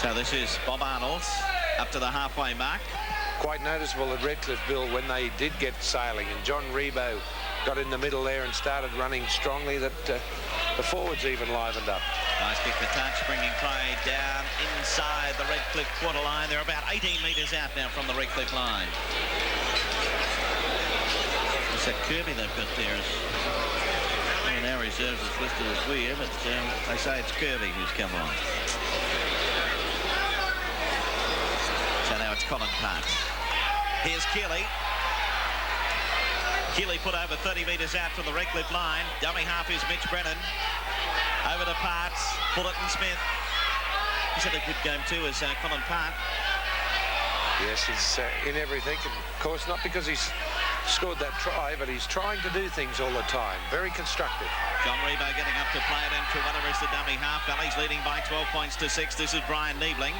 So this is Bob Arnold's up to the halfway mark. Quite noticeable at Redcliffe, Bill, when they did get sailing and John Rebo got in the middle there and started running strongly, that the forwards even livened up. Nice kick for touch, bringing play down inside the Redcliffe quarter line. They're about 18 metres out now from the Redcliffe line. It's that Kirby they've got there. Now reserves is listed as Weir, but they say it's Kirby who's come on. So now it's Colin Part. Here's Keeley. Keeley put over 30 metres out from the Redcliffe line. Dummy half is Mitch Brennan. Over to Parts. Fullerton-Smith. He's had a good game too as Colin Part. Yes, he's in everything. And of course, not because he's scored that try, but he's trying to do things all the time. Very constructive. John Rebo getting up to play it, and Truella is the dummy half. Valley's leading by 12 points to 6. This is Brian Niebling.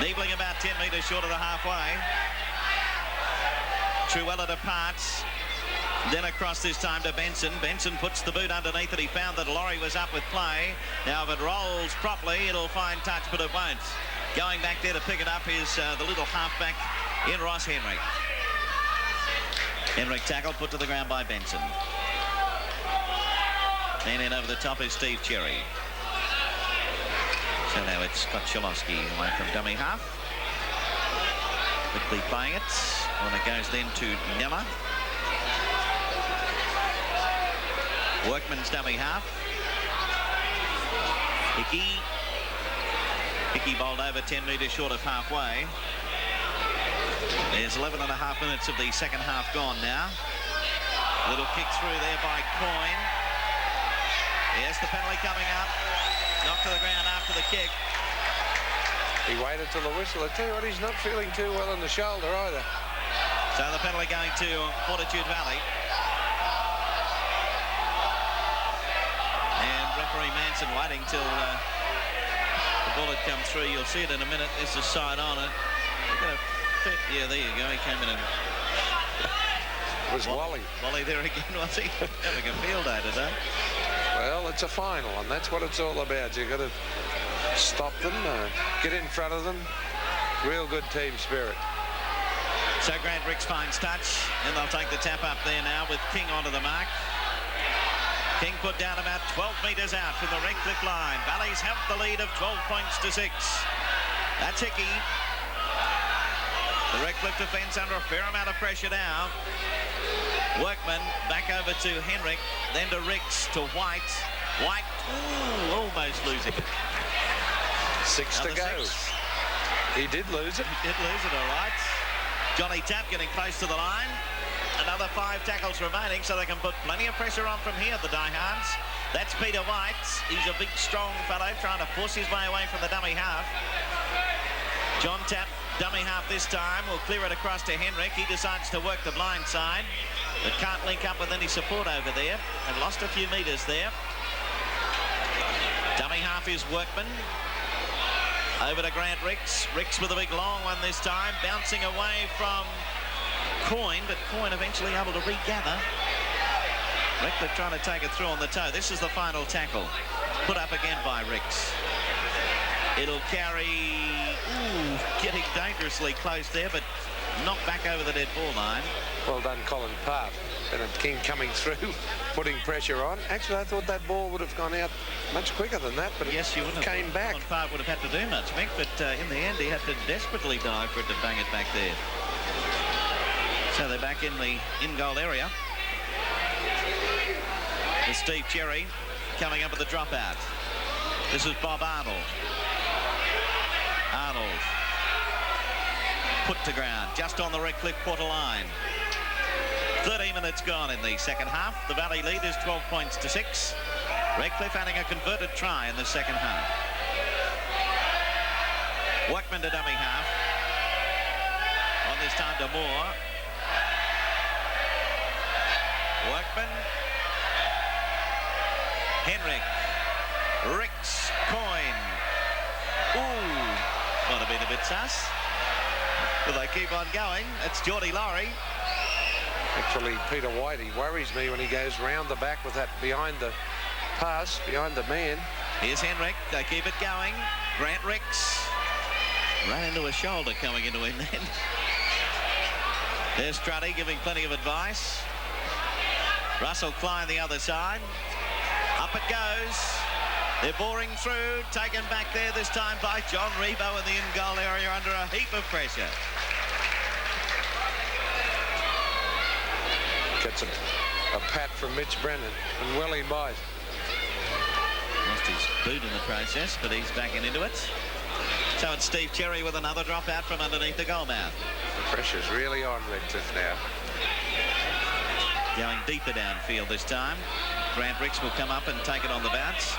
Niebling about 10 metres short of the halfway. Truella to Parts. Then across this time to Benson. Benson puts the boot underneath it. He found that Laurie was up with play. Now if it rolls properly, it'll find touch, but it won't. Going back there to pick it up is the little halfback in Ross Henrick. Henrick tackle put to the ground by Benson. And in over the top is Steve Cherry. So now it's Scott Chalosky away from dummy half. Quickly playing it. And it goes then to Nella. Workman's dummy half. Hickey bowled over 10 metres short of halfway. There's 11.5 minutes of the second half gone now. Little kick through there by Coyne. Yes, the penalty coming up. Knocked to the ground after the kick. He waited till the whistle. I tell you what, he's not feeling too well in the shoulder either. So the penalty going to Fortitude Valley. And referee Manson waiting till the ball had come through. You'll see it in a minute. There's a side on it. Yeah, there you go. He came in and... It was Wally. Wally there again, was he? Having a field day today. Well, it's a final, and that's what it's all about. You've got to stop them, get in front of them. Real good team spirit. So Grant Ricks finds touch, and they'll take the tap up there now with King onto the mark. King put down about 12 metres out from the Redcliffe line. Valleys have the lead of 12 points to 6. That's Hickey. The Redcliffe defence under a fair amount of pressure now. Workman back over to Henrick, then to Ricks, to White. White, almost losing it. 6 to go. 6. He did lose it. He did lose it, all right. Johnny Tapp getting close to the line. Another 5 tackles remaining, so they can put plenty of pressure on from here, the Diehards. That's Peter White. He's a big, strong fellow trying to force his way away from the dummy half. John Tapp, dummy half this time, will clear it across to Henrick. He decides to work the blind side, but can't link up with any support over there, and lost a few metres there. Dummy half is Workman. Over to Grant Ricks. Ricks with a big long one this time, bouncing away from Coyne, but Coyne eventually able to regather. Redcliffe trying to take it through on the toe. This is the final tackle. Put up again by Ricks. It'll carry, getting dangerously close there, but knocked back over the dead ball line. Well done, Colin Park. And King coming through, putting pressure on. Actually, I thought that ball would have gone out much quicker than that, but yes, you wouldn't came have. back. Colin Park would have had to do much, Mick, but in the end, he had to desperately dive for it to bang it back there. So they're back in the in-goal area. There's Steve Cherry coming up with the dropout. This is Bob Arnold. Arnold put to ground just on the Redcliffe quarter line. 13 minutes gone in the second half. The Valley lead is 12 points to 6. Redcliffe having a converted try in the second half. Workman to dummy half. On this time to Moore. Workman. Henrick. Ricks. Coyne. Might have been a bit sus. But they keep on going. It's Geordie Laurie. Actually, Peter White, he worries me when he goes round the back with that behind the pass, behind the man. Here's Henrick. They keep it going. Grant Ricks. Ran into a shoulder coming into him then. There's Struddy giving plenty of advice. Russell Klein the other side. Up it goes. They're boring through, taken back there this time by John Rebo in the in-goal area under a heap of pressure. Gets a pat from Mitch Brennan, and well he might. Lost his boot in the process, but he's backing into it. So it's Steve Cherry with another dropout from underneath the goal mouth. The pressure's really on Redcliffe now. Going deeper downfield this time. Grant Ricks will come up and take it on the bounce.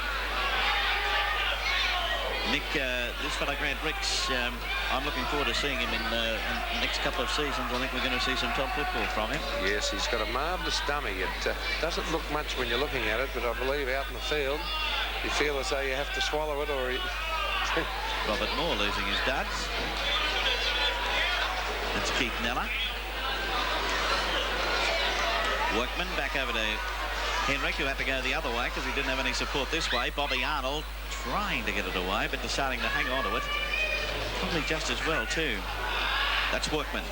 Nick, this fellow Grant Ricks, I'm looking forward to seeing him in the next couple of seasons. I think we're going to see some top football from him. Yes, he's got a marvellous dummy. It doesn't look much when you're looking at it, but I believe out in the field, you feel as though you have to swallow it or... Robert Moore losing his duds. It's Keith Neller. Workman back over to Henrick, who had to go the other way because he didn't have any support this way. Bobby Arnold trying to get it away, but deciding to hang on to it. Probably just as well, too. That's Workman.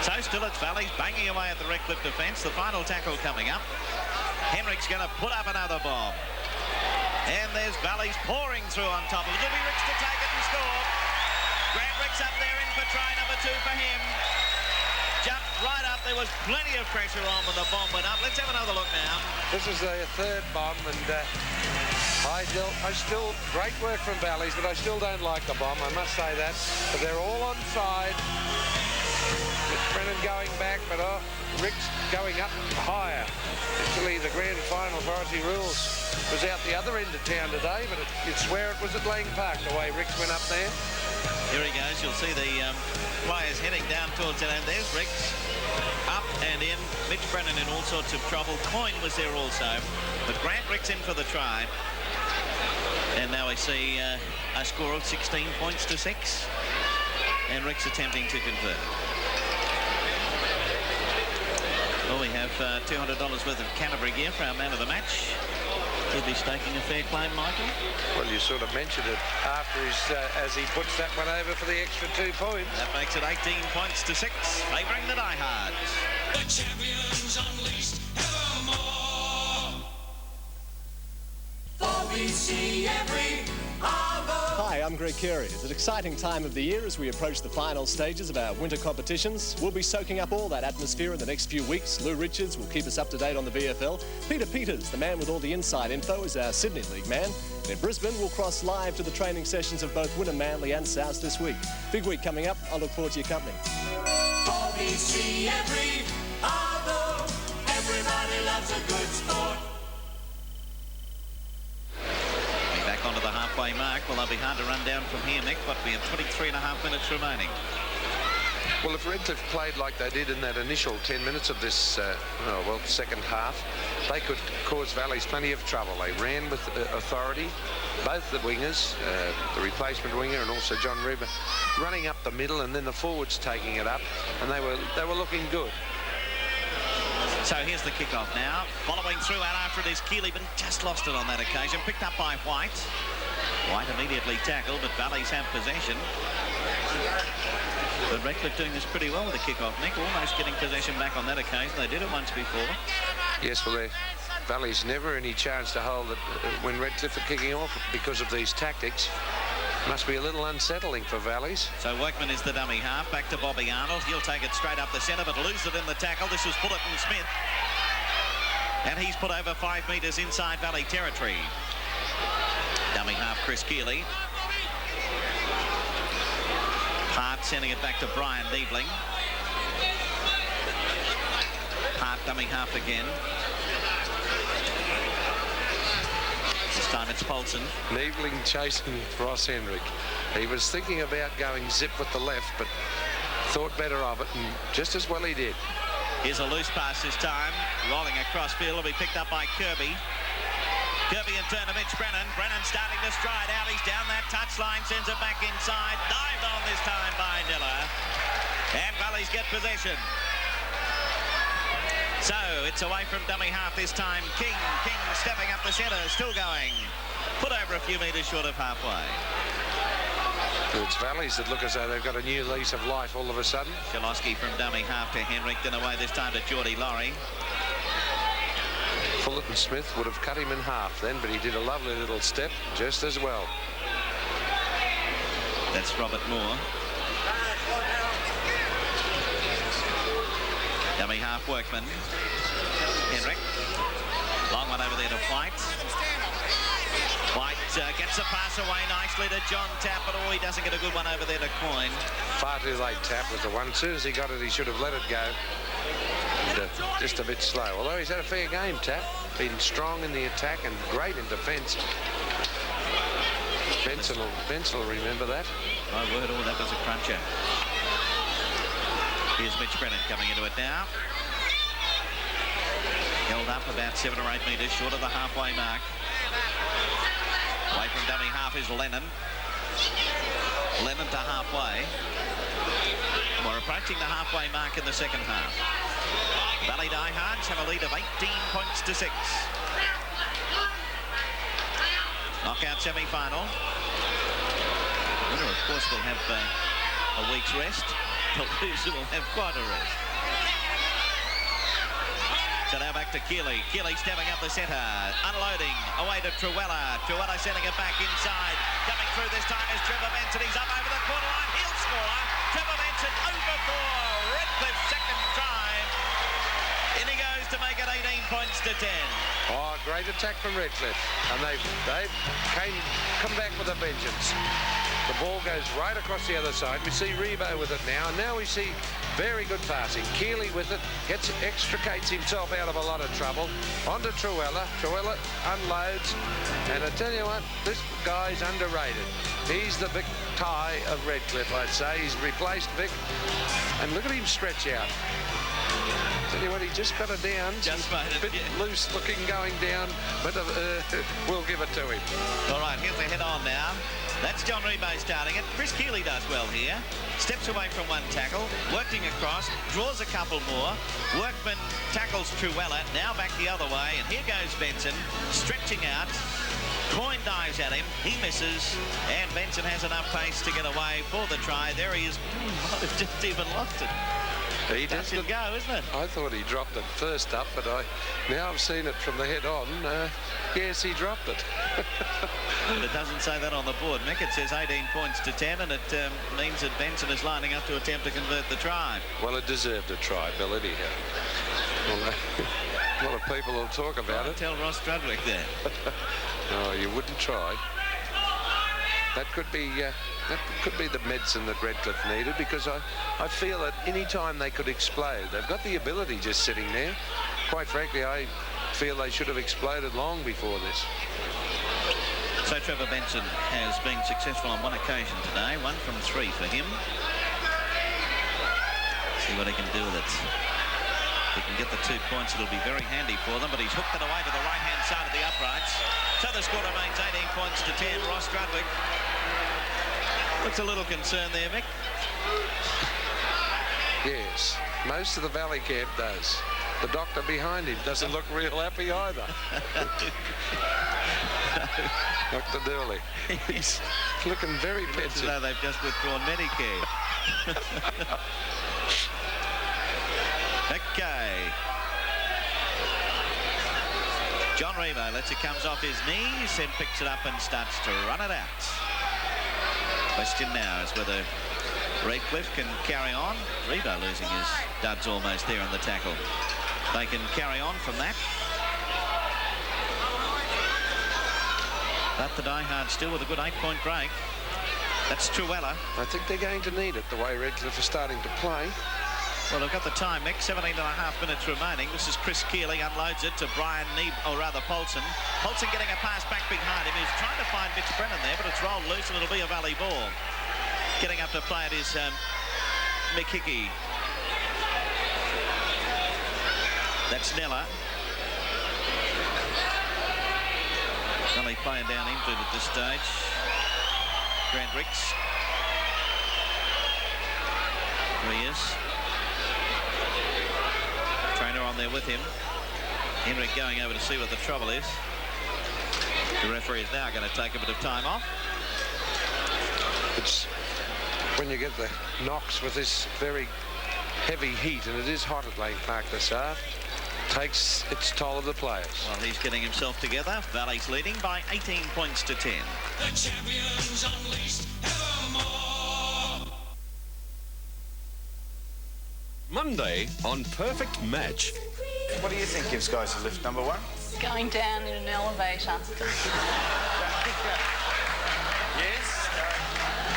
So still it's Valleys banging away at the Redcliffe defence. The final tackle coming up. Henrick's going to put up another bomb. And there's Valleys pouring through on top of it. It'll be Ricks to take it and score. Grant Ricks up there in for try number 2 for him. Jumped right up. There was plenty of pressure on when the bomb went up. Let's have another look now. This is their third bomb, and I still, great work from Valleys, but I still don't like the bomb, I must say that. But they're all on side. Brennan going back, but Rick's going up higher. Actually, the grand final authority rules was out the other end of town today, but you'd swear it was at Lang Park, the way Rick's went up there. Here he goes. You'll see the players heading down towards it, and there's Ricks. Up and in. Mitch Brennan in all sorts of trouble. Coyne was there also, but Grant Ricks in for the try. And now we see a score of 16 points to 6. And Ricks attempting to convert. Well, we have $200 worth of Canterbury gear for our man of the match. He'll be staking a fair claim, Michael. Well, you sort of mentioned it after as he puts that one over for the extra 2 points. That makes it 18 points to 6, favouring the Diehards. The champions unleashed evermore. For we see every Hi, I'm Greg Carey. It's an exciting time of the year as we approach the final stages of our winter competitions. We'll be soaking up all that atmosphere in the next few weeks. Lou Richards will keep us up to date on the VFL. Peter Peters, the man with all the inside info, is our Sydney League man. And in Brisbane, we'll cross live to the training sessions of both Wynnum Manly and South this week. Big week coming up. I look forward to your company. BBC every hour. Everybody loves a good sport. Back onto the halfway mark. Well, they'll be hard to run down from here, Nick, but we have 23.5 minutes remaining. Well, if Redcliffe played like they did in that initial 10 minutes of this, second half, they could cause Valleys plenty of trouble. They ran with authority, both the wingers, the replacement winger and also John Reba, running up the middle, and then the forwards taking it up, and they were looking good. So here's the kickoff now. Following through out after it is Keeley, but just lost it on that occasion. Picked up by White. White immediately tackled, but Valleys have possession. But Redcliffe doing this pretty well with the kickoff, Nick. Almost getting possession back on that occasion. They did it once before. Yes, well, Valleys never any chance to hold it when Redcliffe are kicking off because of these tactics. Must be a little unsettling for Valleys. So Workman is the dummy half. Back to Bobby Arnold. He'll take it straight up the centre, but lose it in the tackle. This is Fullerton-Smith. And he's put over 5 metres inside Valley territory. Dummy half Chris Keeley. Hart sending it back to Brian Niebling. Hart dummy half again. This time it's Polson. Niebling chasing Ross Henrick. He was thinking about going zip with the left, but thought better of it, and just as well he did. Here's a loose pass this time. Rolling across field. Will be picked up by Kirby. Kirby in turn to Mitch Brennan. Brennan starting to stride out. He's down that touchline. Sends it back inside. Dived on this time by Niller. And Valleys get possession. So it's away from dummy half this time. King stepping up the centre, still going. Put over a few metres short of halfway. It's Valleys that look as though they've got a new lease of life all of a sudden. Shalosky from dummy half to Henrick, then away this time to Geordie Laurie. Fullerton-Smith would have cut him in half then, but he did a lovely little step just as well. That's Robert Moore. Dummy half Workman. Henrick. Long one over there to White. White gets a pass away nicely to John Tapp, but he doesn't get a good one over there to Coyne. Far too late. Tapp was the one. As soon as he got it, he should have let it go. And, just a bit slow. Although he's had a fair game, Tapp. Been strong in the attack and great in defence. Benson will remember that. My word, that was a cruncher. Here's Mitch Brennan coming into it now. Held up about 7 or 8 metres short of the halfway mark. Away from dummy half is Lennon. Lennon to halfway. We're approaching the halfway mark in the second half. Valley Diehards have a lead of 18 points to 6. Knockout semi-final. Winner, of course, will have a week's rest. The loser will have quite a rest. So now back to Keeley. Keeley stepping up the centre, unloading, away to Truella. Truella sending it back inside. Coming through this time is Trevor Benson. He's up over the quarter line. He'll score. Trevor Benson over for Redcliffe's second try. In he goes to make it 18 points to 10. Oh, great attack from Redcliffe. And they've come back with a vengeance. The ball goes right across the other side. We see Rebo with it now. And now we see very good passing. Keeley with it. Extricates himself out of a lot of trouble. On to Truella. Truella unloads. And I tell you what, this guy's underrated. He's the Vic Ty of Redcliffe, I'd say. He's replaced Vic. And look at him stretch out. Tell you what, he just got it down. Just made it. A bit loose looking going down, but we'll give it to him. All right, here's the head on now. That's John Rebo starting it. Chris Keeley does well here. Steps away from one tackle, working across, draws a couple more. Workman tackles Truella, now back the other way, and here goes Benson, stretching out. Coyne dives at him, he misses, and Benson has enough pace to get away for the try. There he is. Might have just even lost it. He Touch and go, isn't it? I thought he dropped it first up, but now I've seen it from the head on. Yes, he dropped it. But it doesn't say that on the board, Mick. It says 18 points to 10, and it means that Benson is lining up to attempt to convert the try. Well, it deserved a try, Bill, anyhow. Well, a lot of people will talk about it. Tell Ross Strudwick there. No, you wouldn't try. That could be the medicine that Redcliffe needed, because I feel that any time they could explode, they've got the ability just sitting there. Quite frankly, I feel they should have exploded long before this. So Trevor Benson has been successful on one occasion today, 1 from 3 for him. See what he can do with it. If he can get the 2 points, it'll be very handy for them, but he's hooked it away to the right-hand side of the uprights. So the score remains 18 points to 10. Ross Strudwick looks a little concerned there, Mick. Yes, most of the Valley camp does. The doctor behind him doesn't look real happy either. Dr. Dooley. He's looking very pensive. Though they've just withdrawn Medicare. Okay. John Rebo lets it comes off his knees and picks it up and starts to run it out. Question now is whether Redcliffe can carry on. Rebo losing his duds almost there on the tackle. They can carry on from that. But the Diehards still with a good 8-point break. That's Truella. I think they're going to need it the way Redcliffe are starting to play. Well, they've got the time, Mick. 17.5 minutes remaining. This is Chris Keeley, unloads it to Brian Paulson. Paulson getting a pass back behind him. He's trying to find Mitch Brennan there, but it's rolled loose and it'll be a Valley ball. Getting up to play it is Mick Hickey. That's Nella. Valley playing down into it at this stage. Grant Ricks. There he is. Trainer on there with him. Henrick going over to see what the trouble is. The referee is now going to take a bit of time off. It's when you get the knocks with this very heavy heat, and it is hot at Lang Park this hour, takes its toll of the players. Well, he's getting himself together. Valley's leading by 18 points to 10. The champions unleashed evermore. Monday on Perfect Match. What do you think gives guys a lift, number one? Going down in an elevator. Yes,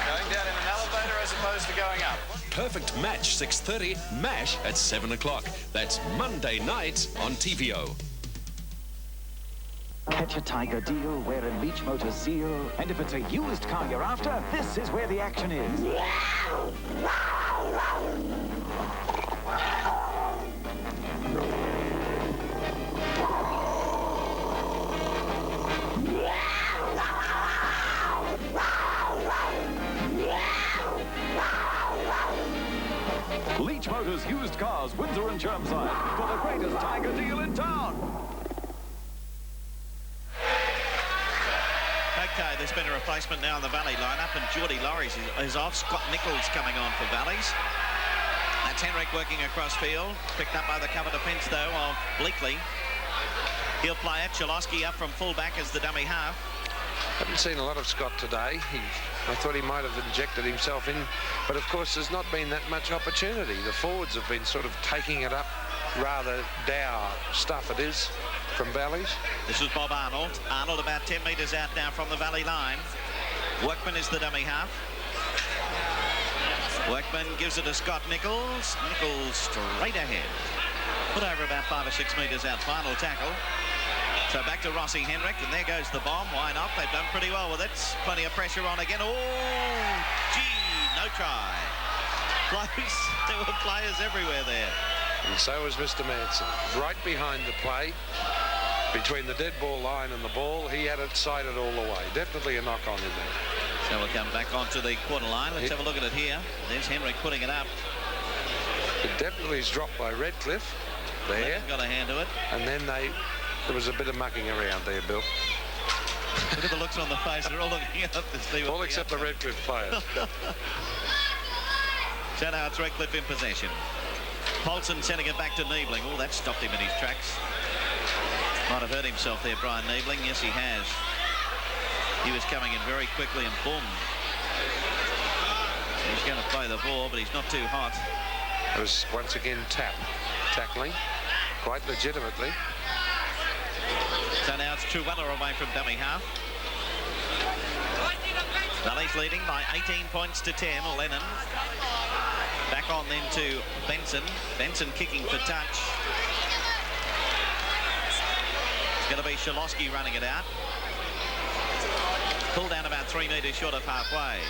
going down in an elevator as opposed to going up. Perfect Match 6:30, MASH at 7 o'clock. That's Monday night on TVO. Catch a Tiger deal, wear a Leach Motors seal, and if it's a used car you're after, this is where the action is. Leach Motors used cars, Windsor and Chermside, for the greatest Tiger deal in town. Okay, there's been a replacement now in the Valley lineup, and Geordie Lorries is off. Scott Nichols coming on for Valleys. That's Henrick working across field. Picked up by the cover defence, though, of Bleakley. He'll play it. Chalosky up from fullback as the dummy half. Haven't seen a lot of Scott today. I thought he might have injected himself in, but of course there's not been that much opportunity. The forwards have been sort of taking it up rather dour stuff it is from Valleys. This is Bob Arnold. Arnold about 10 metres out now from the Valley line. Workman is the dummy half. Workman gives it to Scott Nichols. Nichols straight ahead. Put over about 5 or 6 metres out. Final tackle. So back to Ross Henrick, and there goes the bomb. Why not? They've done pretty well with it. Plenty of pressure on again. Oh, gee, no try. Close. There were players everywhere there. And so was Mr. Manson. Right behind the play, between the dead ball line and the ball, he had it sighted all the way. Definitely a knock-on in there. So we'll come back onto the quarter line. Let's have a look at it here. There's Henrick putting it up. It definitely is dropped by Redcliffe. There. Got a hand to it. And then there was a bit of mucking around there, Bill. Look at the looks on the face. They're all looking up to see what. All except the Redcliffe players. So now it's Redcliffe in possession. Paulson sending it back to Niebling. Oh, that stopped him in his tracks. Might have hurt himself there, Brian Niebling. Yes, he has. He was coming in very quickly and boom. He's going to play the ball, but he's not too hot. It was once again tackling, quite legitimately. So now it's Truella away from dummy half. Valley's leading by 18 points to 10. Lennon. Back on then to Benson. Benson kicking for touch. It's going to be Shalosky running it out. Pulled down about 3 metres short of halfway.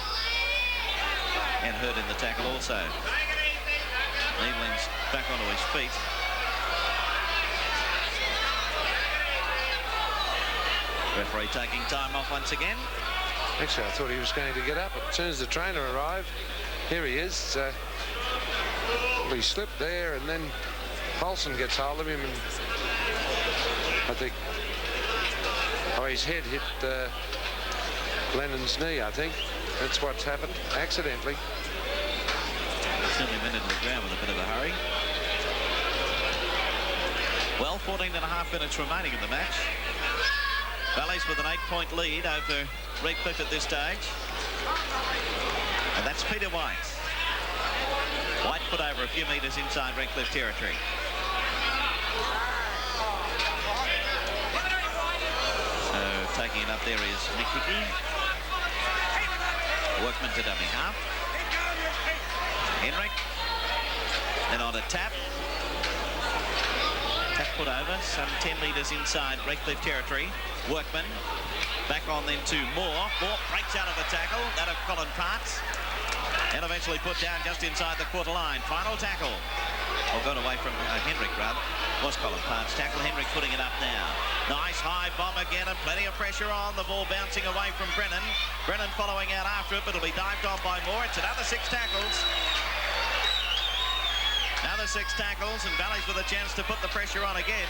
And hurt in the tackle also. Niebling's back onto his feet. Referee taking time off once again. Actually, I thought he was going to get up, but as soon as the trainer arrived, here he is. He slipped there, and then Paulson gets hold of him, and I think, his head hit Lennon's knee, I think. That's what's happened, accidentally. Certainly went into the ground with a bit of a hurry. Well, 14.5 minutes remaining in the match. Valleys with an 8-point lead over Redcliffe at this stage. And that's Peter White. White put over a few metres inside Redcliffe territory. So taking it up there is Nick Hickey. Workman to dummy half. Henrick. Then on a tap. Tap put over, some 10 metres inside Redcliffe territory. Workman. Back on then to Moore. Moore breaks out of the tackle. That of Colin Parts. And eventually put down just inside the quarter line. Final tackle. Or got away from Henrick, rather. Was Colin Parts. Tackle Henrick putting it up now. Nice high bomb again and plenty of pressure on. The ball bouncing away from Brennan. Brennan following out after it, but it'll be dived on by Moore. It's another 6 tackles. Another 6 tackles, and Valleys with a chance to put the pressure on again.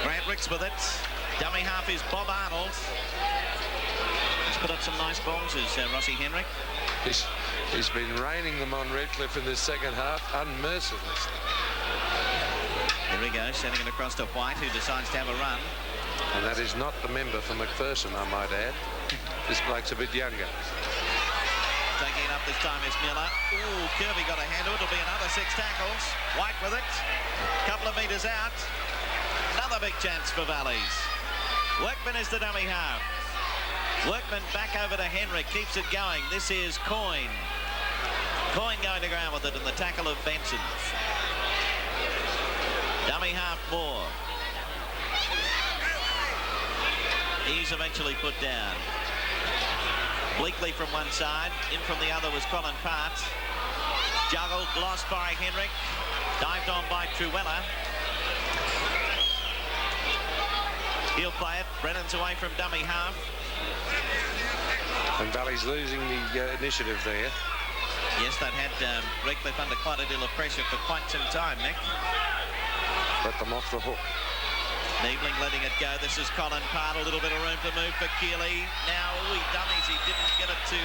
Grant Ricks with it. Dummy half is Bob Arnold. He's put up some nice bombs, is Rossi Henrick. He's been raining them on Redcliffe in this second half, unmerciless. Here we go, sending it across to White, who decides to have a run. And that is not the member for McPherson, I might add. This bloke's a bit younger. Taking it up this time is Miller. Ooh, Kirby got a hand to it. It'll be another 6 tackles. White with it. Couple of metres out. Another big chance for Valleys. Workman is the dummy half. Workman back over to Henrick. Keeps it going. This is Coyne. Coyne going to ground with it in the tackle of Benson. Dummy half Moore. He's eventually put down. Bleakley from one side, in from the other was Colin Parts. Juggled, lost by Henrick. Dived on by Truella. He'll play it. Brennan's away from dummy half. And Valley's losing the initiative there. Yes, they've had Redcliffe under quite a deal of pressure for quite some time, Nick. Let them off the hook. Niebling letting it go. This is Colin Part. A little bit of room to move for Keeley. Now, he dummies. He didn't get it to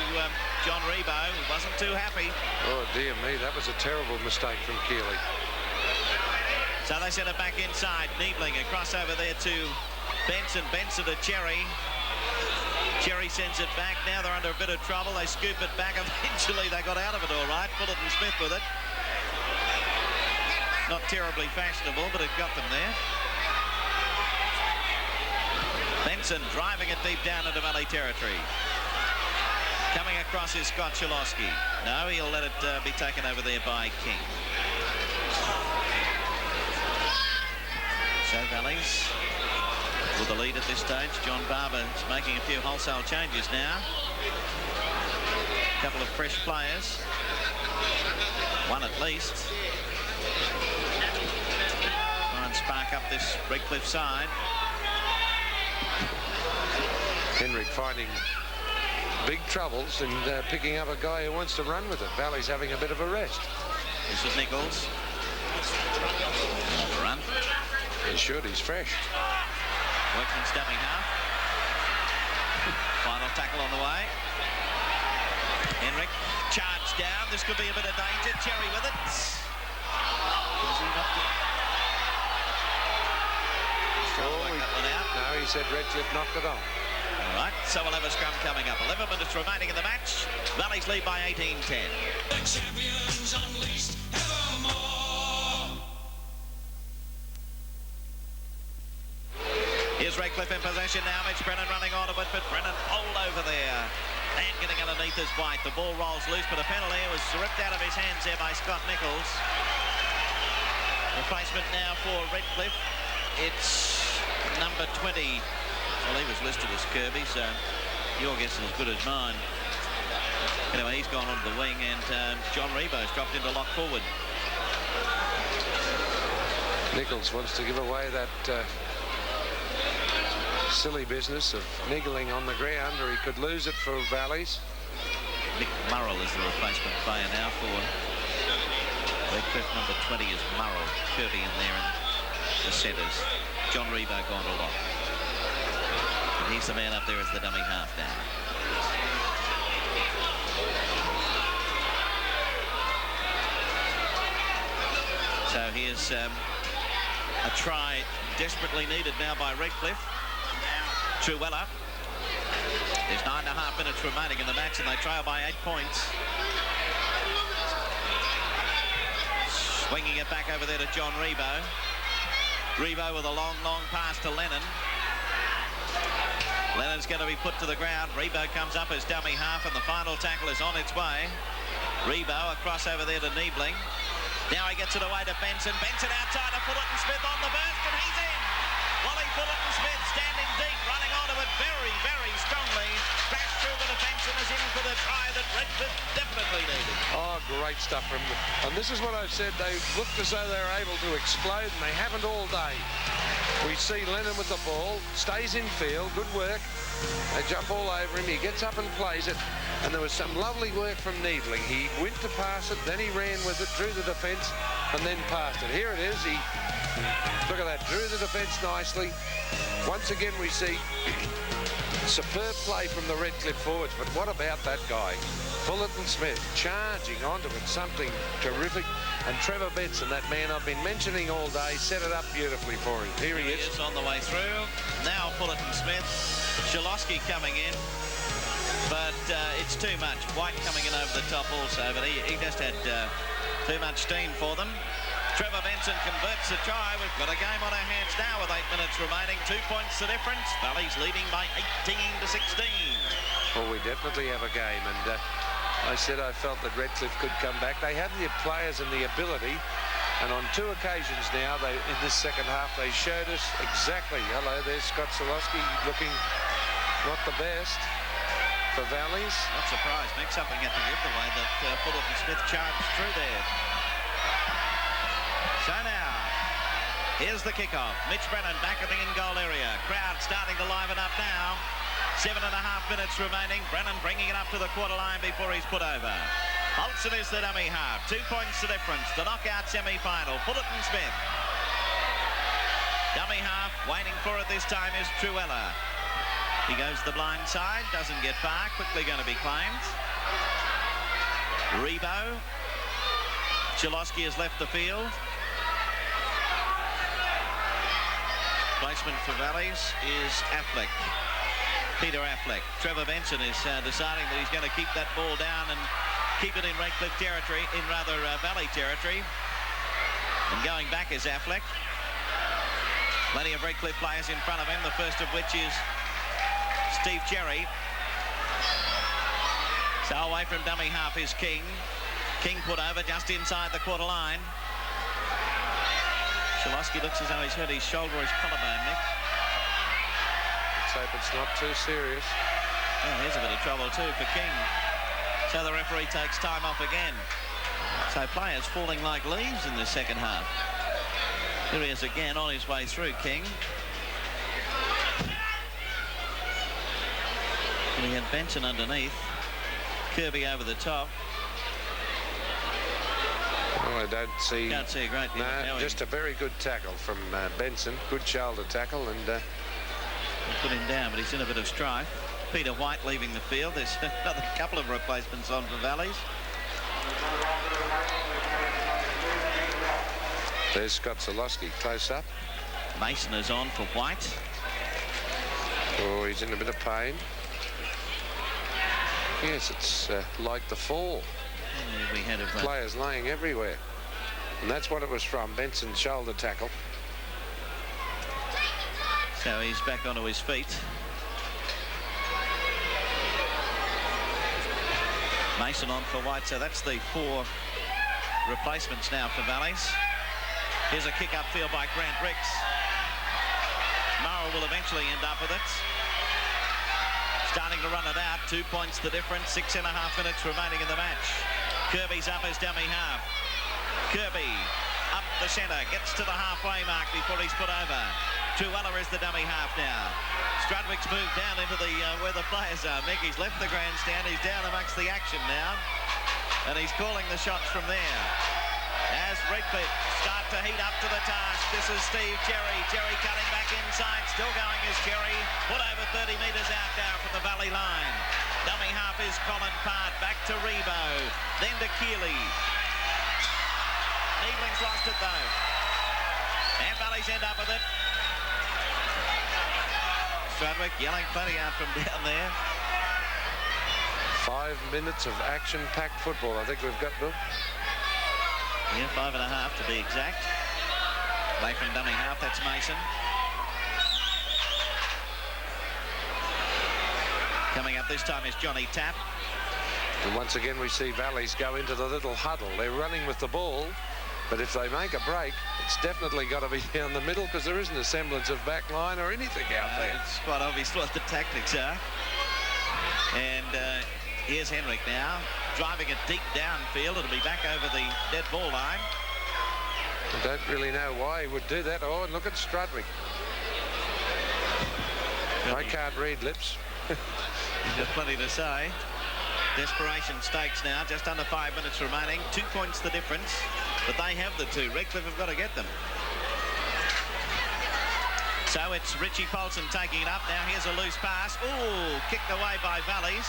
John Rebo. He wasn't too happy. Oh, dear me. That was a terrible mistake from Keeley. So they send it back inside. Niebling across over there to Benson. Benson to Cherry. Cherry sends it back. Now they're under a bit of trouble. They scoop it back. Eventually they got out of it all right. Fullerton-Smith with it. Not terribly fashionable, but it got them there. Benson driving it deep down into Valley territory. Coming across is Scott Chalosky. No, he'll let it be taken over there by King. So Valleys with the lead at this stage. John Barber is making a few wholesale changes now. A couple of fresh players. One at least. Try and spark up this Redcliffe side. Henrick finding big troubles and picking up a guy who wants to run with it. Valley's having a bit of a rest. This is Nichols. Run. He should, he's fresh. Workman's dummy half. Final tackle on the way. Henrick charged down. This could be a bit of danger. Cherry with it. Does he knock it? He's trying to work that one out. No, he said Redcliffe knocked it on. All right, so we'll have a scrum coming up. 11 minutes remaining in the match. Valleys lead by 18-10. The champions unleashed evermore. Here's Redcliffe in possession now. Mitch Brennan running on to it, but Brennan pulled over there. And getting underneath his White. The ball rolls loose, but a penalty was ripped out of his hands there by Scott Nichols. Replacement now for Redcliffe. It's number 20. Well, he was listed as Kirby, so your guess is as good as mine. Anyway, he's gone onto the wing, and John Rebo's dropped into lock forward. Nichols wants to give away that silly business of niggling on the ground, or he could lose it for Valleys. Nick Murrell is the replacement player now for Redcliffe. Number 20 is Murrell. Kirby in there in the centres. John Rebo gone to lock. And he's the man up there as the dummy half now. So here's a try desperately needed now by Redcliffe. Truella. There's 9.5 minutes remaining in the match, and they trail by 8 points. Swinging it back over there to John Rebo. Rebo with a long, long pass to Lennon. Lennon's going to be put to the ground. Rebo comes up as dummy half, and the final tackle is on its way. Rebo across over there to Niebling. Now he gets it away to Benson. Benson outside of Fullerton-Smith on the burst, and he's in. Wally Fullerton-Smith standing deep, running onto it very, very strongly. Crashed through the defence and is in for the try that Redcliffe definitely needed. Oh, great stuff from them. And this is what I've said. They looked as though they were able to explode, and they haven't all day. We see Lennon with the ball, stays in field, good work. They jump all over him. He gets up and plays it. And there was some lovely work from Niebling. He went to pass it, then he ran with it, drew the defence, and then passed it. Here it is. He, look at that, drew the defence nicely. Once again, we see superb play from the Redcliffe forwards. But what about that guy? Fullerton-Smith charging onto it, something terrific. And Trevor Benson, that man I've been mentioning all day, set it up beautifully for him. Here he is. On the way through. Now Fullerton-Smith. Chalosky coming in. But it's too much. White coming in over the top also, but he just had too much steam for them. Trevor Benson converts the try. We've got a game on our hands now with 8 minutes remaining. 2 points the difference. Valley's leading by 18-16. Well, we definitely have a game, and I said I felt that Redcliffe could come back. They have the players and the ability, and on 2 occasions now, in this second half, they showed us exactly. Hello, there's Scott Solowski looking not the best for Valleys. Not surprised. Make something had to give the way that Fullerton-Smith charged through there. So now, here's the kickoff. Mitch Brennan back in the in-goal area. Crowd starting to liven up now. 7.5 minutes remaining. Brennan bringing it up to the quarter line before he's put over. Holson is the dummy half. 2 points the difference. The knockout semi-final. Fullerton-Smith. Dummy half. Waiting for it this time is Truella. He goes the blind side. Doesn't get far. Quickly going to be claimed. Rebo. Chalosky has left the field. Placement for Valleys is Affleck. Peter Affleck. Trevor Benson is deciding that he's going to keep that ball down and keep it in Redcliffe territory, Valley territory. And going back is Affleck. Plenty of Redcliffe players in front of him, the first of which is Steve Cherry. So away from dummy half is King. King put over just inside the quarter line. Shalosky looks as though he's hurt his shoulder or his collarbone, Nick. Let's hope it's not too serious. Well, here's a bit of trouble too for King. So the referee takes time off again. So players falling like leaves in the second half. Here he is again on his way through, King. And he had Benson underneath. Kirby over the top. Oh, I don't see a great deal. No, just a very good tackle from Benson. Good shoulder tackle, and put him down, but he's in a bit of strife. Peter White leaving the field. There's another couple of replacements on for Valleys. There's Scott Zalowski close up. Mason is on for White. Oh, he's in a bit of pain. Yes, it's like the fall. We had players laying everywhere. And that's what it was from, Benson's shoulder tackle. So he's back onto his feet. Mason on for White, so that's the 4 replacements now for Valleys. Here's a kick upfield by Grant Ricks. Murrell will eventually end up with it. Starting to run it out. 2 points the difference. 6.5 minutes remaining in the match. Kirby's up as dummy half. Kirby up the centre. Gets to the halfway mark before he's put over. Truella is the dummy half now. Strudwick's moved down into the where the players are. Mickey's left the grandstand. He's down amongst the action now. And he's calling the shots from there. As Redcliffe start to heat up to the task. This is Steve Cherry. Cherry cutting back inside. Still going is Cherry. Put over 30 metres out now from the Valley line. Dummy half is Colin Part. Back to Rebo. Then to Keeley. Needling's lost it though. And Valleys end up with it. Strudwick yelling plenty out from down there. 5 minutes of action-packed football. I think we've got them. Yeah, 5.5 to be exact. Away from dummy half, that's Mason. Coming up this time is Johnny Tapp. And once again we see Valleys go into the little huddle. They're running with the ball, but if they make a break, it's definitely got to be down the middle because there isn't a semblance of back line or anything out there. It's quite obvious what the tactics are. And here's Henrick now, driving it deep downfield. It'll be back over the dead ball line. I don't really know why he would do that. Oh, and look at Strudwick. I can't read lips. There's plenty to say. Desperation stakes now, just under 5 minutes remaining. 2 points the difference, but they have the 2. Redcliffe have got to get them. So it's Richie Polson taking it up. Now here's a loose pass. Ooh, kicked away by Valleys.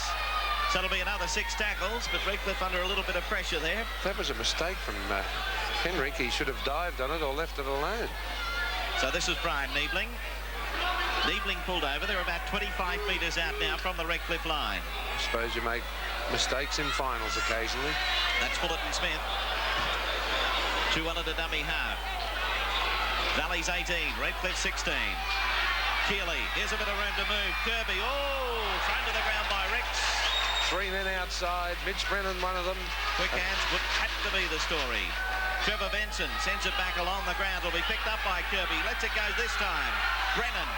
So it'll be another 6 tackles, but Redcliffe under a little bit of pressure there. That was a mistake from Henrick. He should have dived on it or left it alone. So this is Brian Niebling. Niebling pulled over. They're about 25 metres out now from the Redcliffe line. I suppose you make mistakes in finals occasionally. That's Fullerton-Smith. Truella to dummy half. Valleys 18, Redcliffe 16. Keeley, here's a bit of room to move. Kirby, oh, thrown to the ground by Ricks. 3 men outside, Mitch Brennan one of them. Quick hands would have to be the story. Trevor Benson sends it back along the ground. Will be picked up by Kirby. Lets it go this time. Brennan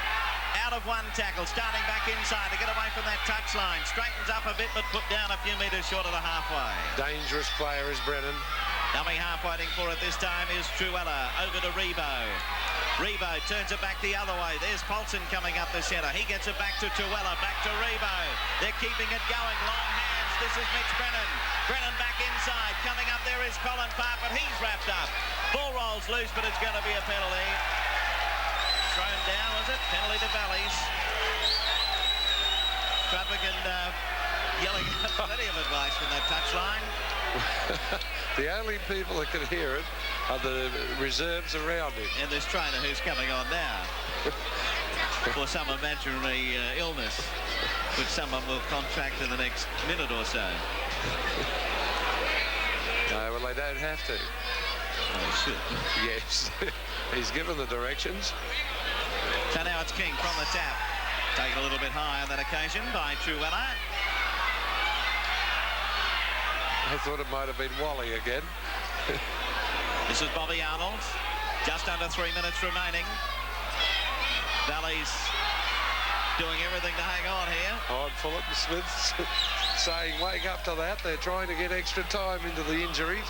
out of 1 tackle, starting back inside to get away from that touchline. Straightens up a bit, but put down a few metres short of the halfway. Dangerous player is Brennan. Dummy half waiting for it this time is Truella. Over to Rebo. Rebo turns it back the other way. There's Polson coming up the centre. He gets it back to Truella. Back to Rebo. They're keeping it going. Long hands. This is Mitch Brennan. Brennan back inside. Coming up there is Colin Park, but he's wrapped up. Ball rolls loose, but it's going to be a penalty. Thrown down, was it? Penalty to Valleys. Strudwick and yelling plenty of advice from that touchline. The only people that could hear it are the reserves around him. And this trainer who's coming on now for some imaginary illness, which someone will contract in the next minute or so. No, well, they don't have to. Yes, he's given the directions. So now it's King from the tap. Taken a little bit high on that occasion by Truella. I thought it might have been Wally again. This is Bobby Arnold. Just under 3 minutes remaining. Valley's doing everything to hang on here. Oh, and Fullerton-Smith saying, wake up to that. They're trying to get extra time into the injuries.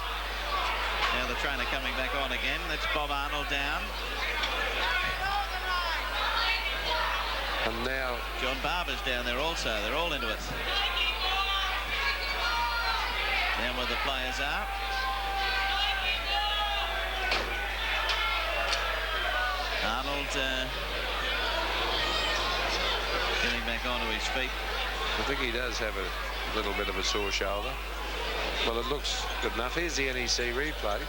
Now the trainer coming back on again. That's Bob Arnold down. And now John Barber's down there also. They're all into it. Down where the players are. Arnold getting back onto his feet. I think he does have a little bit of a sore shoulder. Well, it looks good enough. Here's the NEC replay.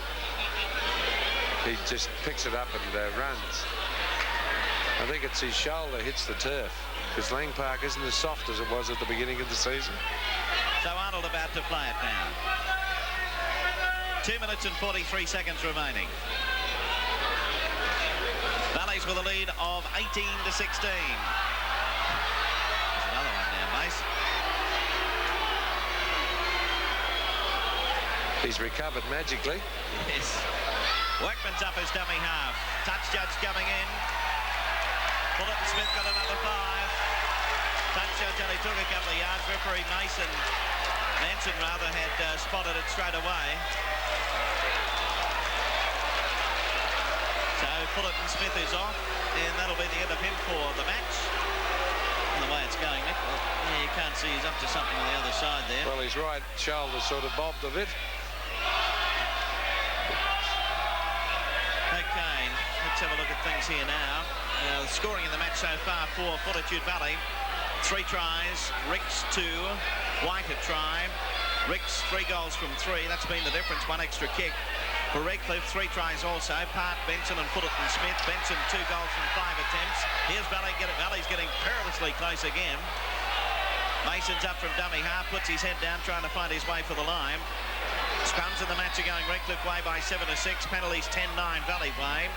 He just picks it up and runs. I think it's his shoulder hits the turf, because Lang Park isn't as soft as it was at the beginning of the season. So Arnold about to play it now. 2 minutes and 43 seconds remaining. Valleys with a lead of 18 to 16. There's another one now, Mace. He's recovered magically. Yes. Workman's up his dummy half. Touch judge coming in. Fullerton-Smith got another 5. Touch judge only took a couple of yards. Referee Manson rather had spotted it straight away. So Fullerton-Smith is off, and that'll be the end of him for the match. And the way it's going, Nick, well, yeah, you can't see he's up to something on the other side there. Well, his right shoulder sort of bobbed a bit. Okay, let's have a look at things here now. The scoring in the match so far for Fortitude Valley. 3 tries, Ricks 2, White a try. Ricks 3 goals from 3. That's been the difference, 1 extra kick. For Redcliffe, 3 tries also. Part, Benson and Fullerton-Smith. Benson 2 goals from 5 attempts. Here's Valley. Valley's getting perilously close again. Mason's up from dummy half, puts his head down, trying to find his way for the line. Scrums in the match are going Redcliffe way by 7 to 6. Penalties 10-9 Valley way.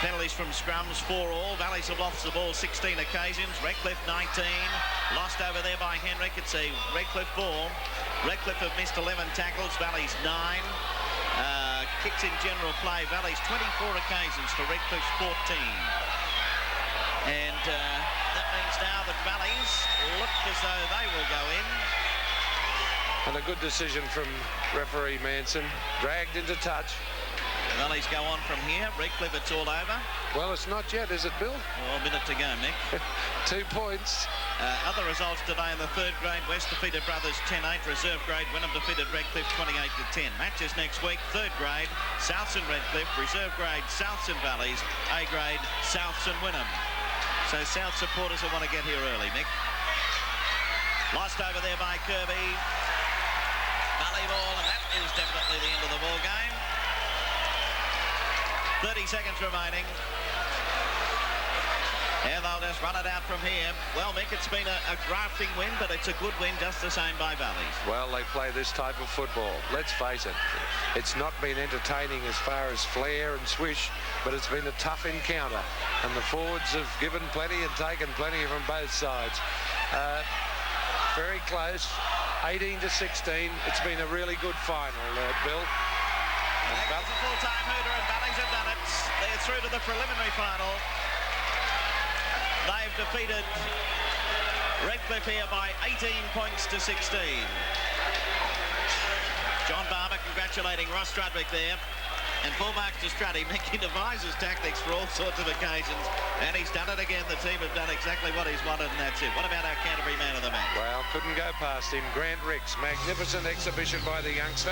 Penalties from scrums 4 all. Valleys have lost the ball 16 occasions. Redcliffe 19. Lost over there by Henrick. It's a Redcliffe ball. Redcliffe have missed 11 tackles. Valleys 9. Kicks in general play. Valleys 24 occasions to Redcliffe's 14. And that means now that Valleys look as though they will go in. And a good decision from referee Manson. Dragged into touch. Valleys go on from here. Redcliffe, it's all over. Well, it's not yet, is it, Bill? Well, a minute to go, Mick. 2 points. Other results today in the 3rd grade. West defeated Brothers 10-8. Reserve grade, Wynnum defeated Redcliffe 28 to 10. Matches next week. 3rd grade, Souths and Redcliffe. Reserve grade, Souths and Valleys. A grade, Souths and Wynnum. So South supporters will want to get here early, Mick. Lost over there by Kirby. Valley ball, and that is definitely the end of the ball game. 30 seconds remaining. And they'll just run it out from here. Well, Mick, it's been a grafting win, but it's a good win just the same by Valleys. Well, they play this type of football. Let's face it, it's not been entertaining as far as flair and swish, but it's been a tough encounter. And the forwards have given plenty and taken plenty from both sides. Very close, 18 to 16. It's been a really good final, Bill. It's a full-time hooter, and Valleys have done it. They're through to the preliminary final. They've defeated Redcliffe here by 18 points to 16. John Barber congratulating Ross Strudwick there. And full marks to Struddy. Mickey devises tactics for all sorts of occasions, and he's done it again. The team have done exactly what he's wanted, and that's it. What about our Canterbury man of the match? Well, couldn't go past him. Grant Ricks, magnificent exhibition by the youngster,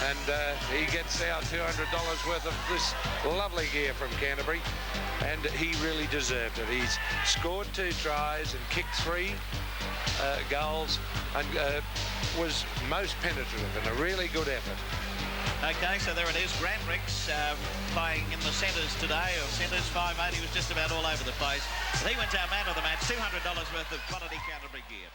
and he gets our $200 worth of this lovely gear from Canterbury, and he really deserved it. He's scored 2 tries and kicked 3 goals, and was most penetrative and a really good effort. Okay, so there it is. Grant Ricks playing in the centres today, or centres 5'8". He was just about all over the place. He wins our man of the match, $200 worth of quality Canterbury gear.